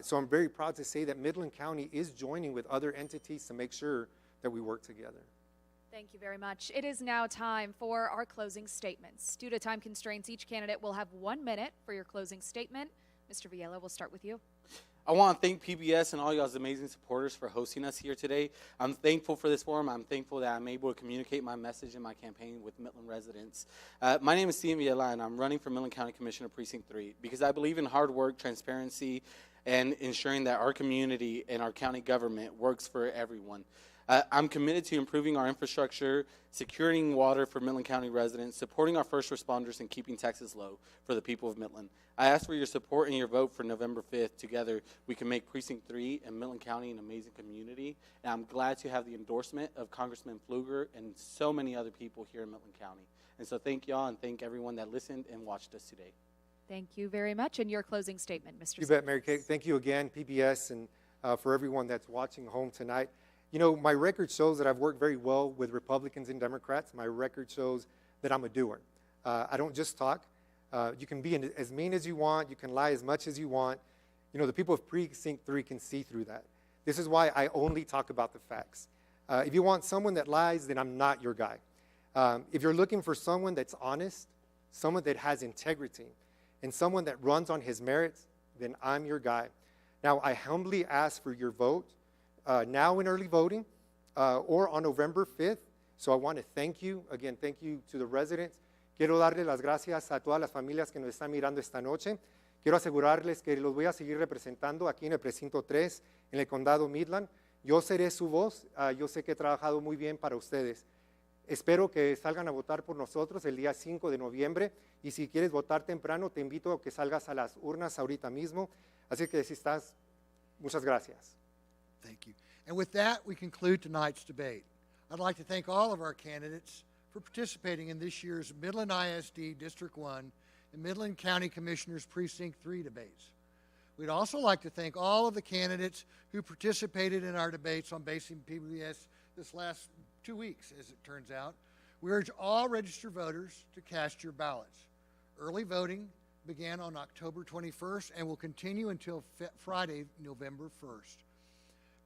So I'm very proud to say that Midland County is joining with other entities to make sure that we work together. Thank you very much. It is now time for our closing statements. Due to time constraints, each candidate will have 1 minute for your closing statement. Mr. Villela, we'll start with you. I want to thank PBS and all y'all's amazing supporters for hosting us here today. I'm thankful for this forum. I'm thankful that I'm able to communicate my message in my campaign with Midland residents. My name is Steven Villela, and I'm running for Midland County Commissioner Precinct 3 because I believe in hard work, transparency, and ensuring that our community and our county government works for everyone. I'm committed to improving our infrastructure, securing water for Midland County residents, supporting our first responders, and keeping taxes low for the people of Midland. I ask for your support and your vote for November 5th. Together, we can make Precinct 3 and Midland County an amazing community. And I'm glad to have the endorsement of Congressman Pfluger and so many other people here in Midland County. And so thank y'all, and thank everyone that listened and watched us today. Thank you very much. And your closing statement, Mr. You bet, Mary Kate. Thank you again, PBS, and for everyone that's watching home tonight. You know, my record shows that I've worked very well with Republicans and Democrats. My record shows that I'm a doer. I don't just talk. You can be as mean as you want. You can lie as much as you want. You know, the people of Precinct 3 can see through that. This is why I only talk about the facts. If you want someone that lies, then I'm not your guy. If you're looking for someone that's honest, someone that has integrity, and someone that runs on his merits, then I'm your guy. Now, I humbly ask for your vote now in early voting or on November 5th. So I want to thank you. Again, thank you to the residents. Quiero darle las gracias a todas las familias que nos están mirando esta noche. Quiero asegurarles que los voy a seguir representando aquí en el Precinto 3, en el Condado Midland. Yo seré su voz. Yo sé que he trabajado muy bien para ustedes. Espero que salgan a votar por nosotros el día 5 de noviembre. Y si quieres votar temprano, te invito a que salgas a las urnas ahorita mismo. Así que si estás, muchas gracias. Thank you. And with that, we conclude tonight's debate. I'd like to thank all of our candidates for participating in this year's Midland ISD District 1 and Midland County Commissioners Precinct 3 debates. We'd also like to thank all of the candidates who participated in our debates on Basin PBS this last 2 weeks, as it turns out. We urge all registered voters to cast your ballots. Early voting began on October 21st and will continue until Friday, November 1st.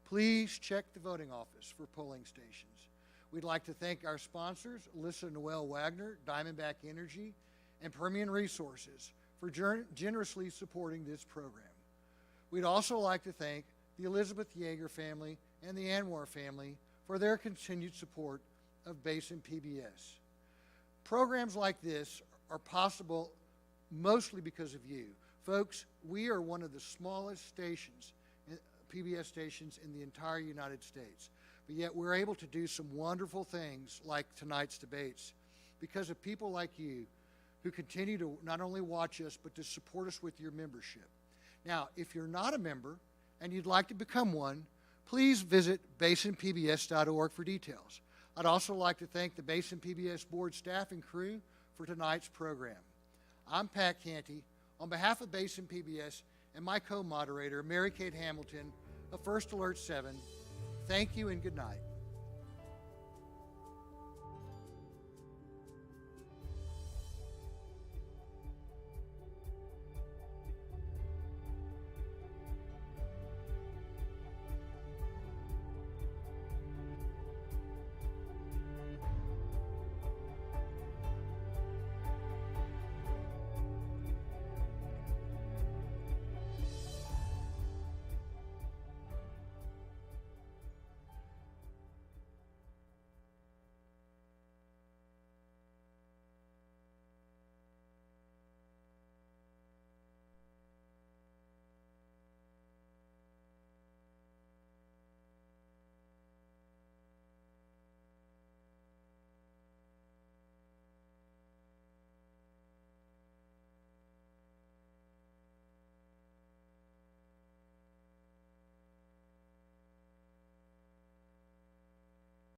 Please check the voting office for polling stations. We'd like to thank our sponsors, Alyssa Noel Wagner, Diamondback Energy, and Permian Resources for generously supporting this program. We'd also like to thank the Elizabeth Yeager family and the Anwar family for their continued support of Basin PBS. Programs like this are possible mostly because of you. Folks, we are one of the smallest stations, PBS stations in the entire United States. But yet we're able to do some wonderful things like tonight's debates because of people like you who continue to not only watch us, but to support us with your membership. Now, if you're not a member and you'd like to become one, please visit basinpbs.org for details. I'd also like to thank the Basin PBS board staff and crew for tonight's program. I'm Pat Canty. On behalf of Basin PBS and my co-moderator, Mary Kate Hamilton of First Alert 7, thank you and good night.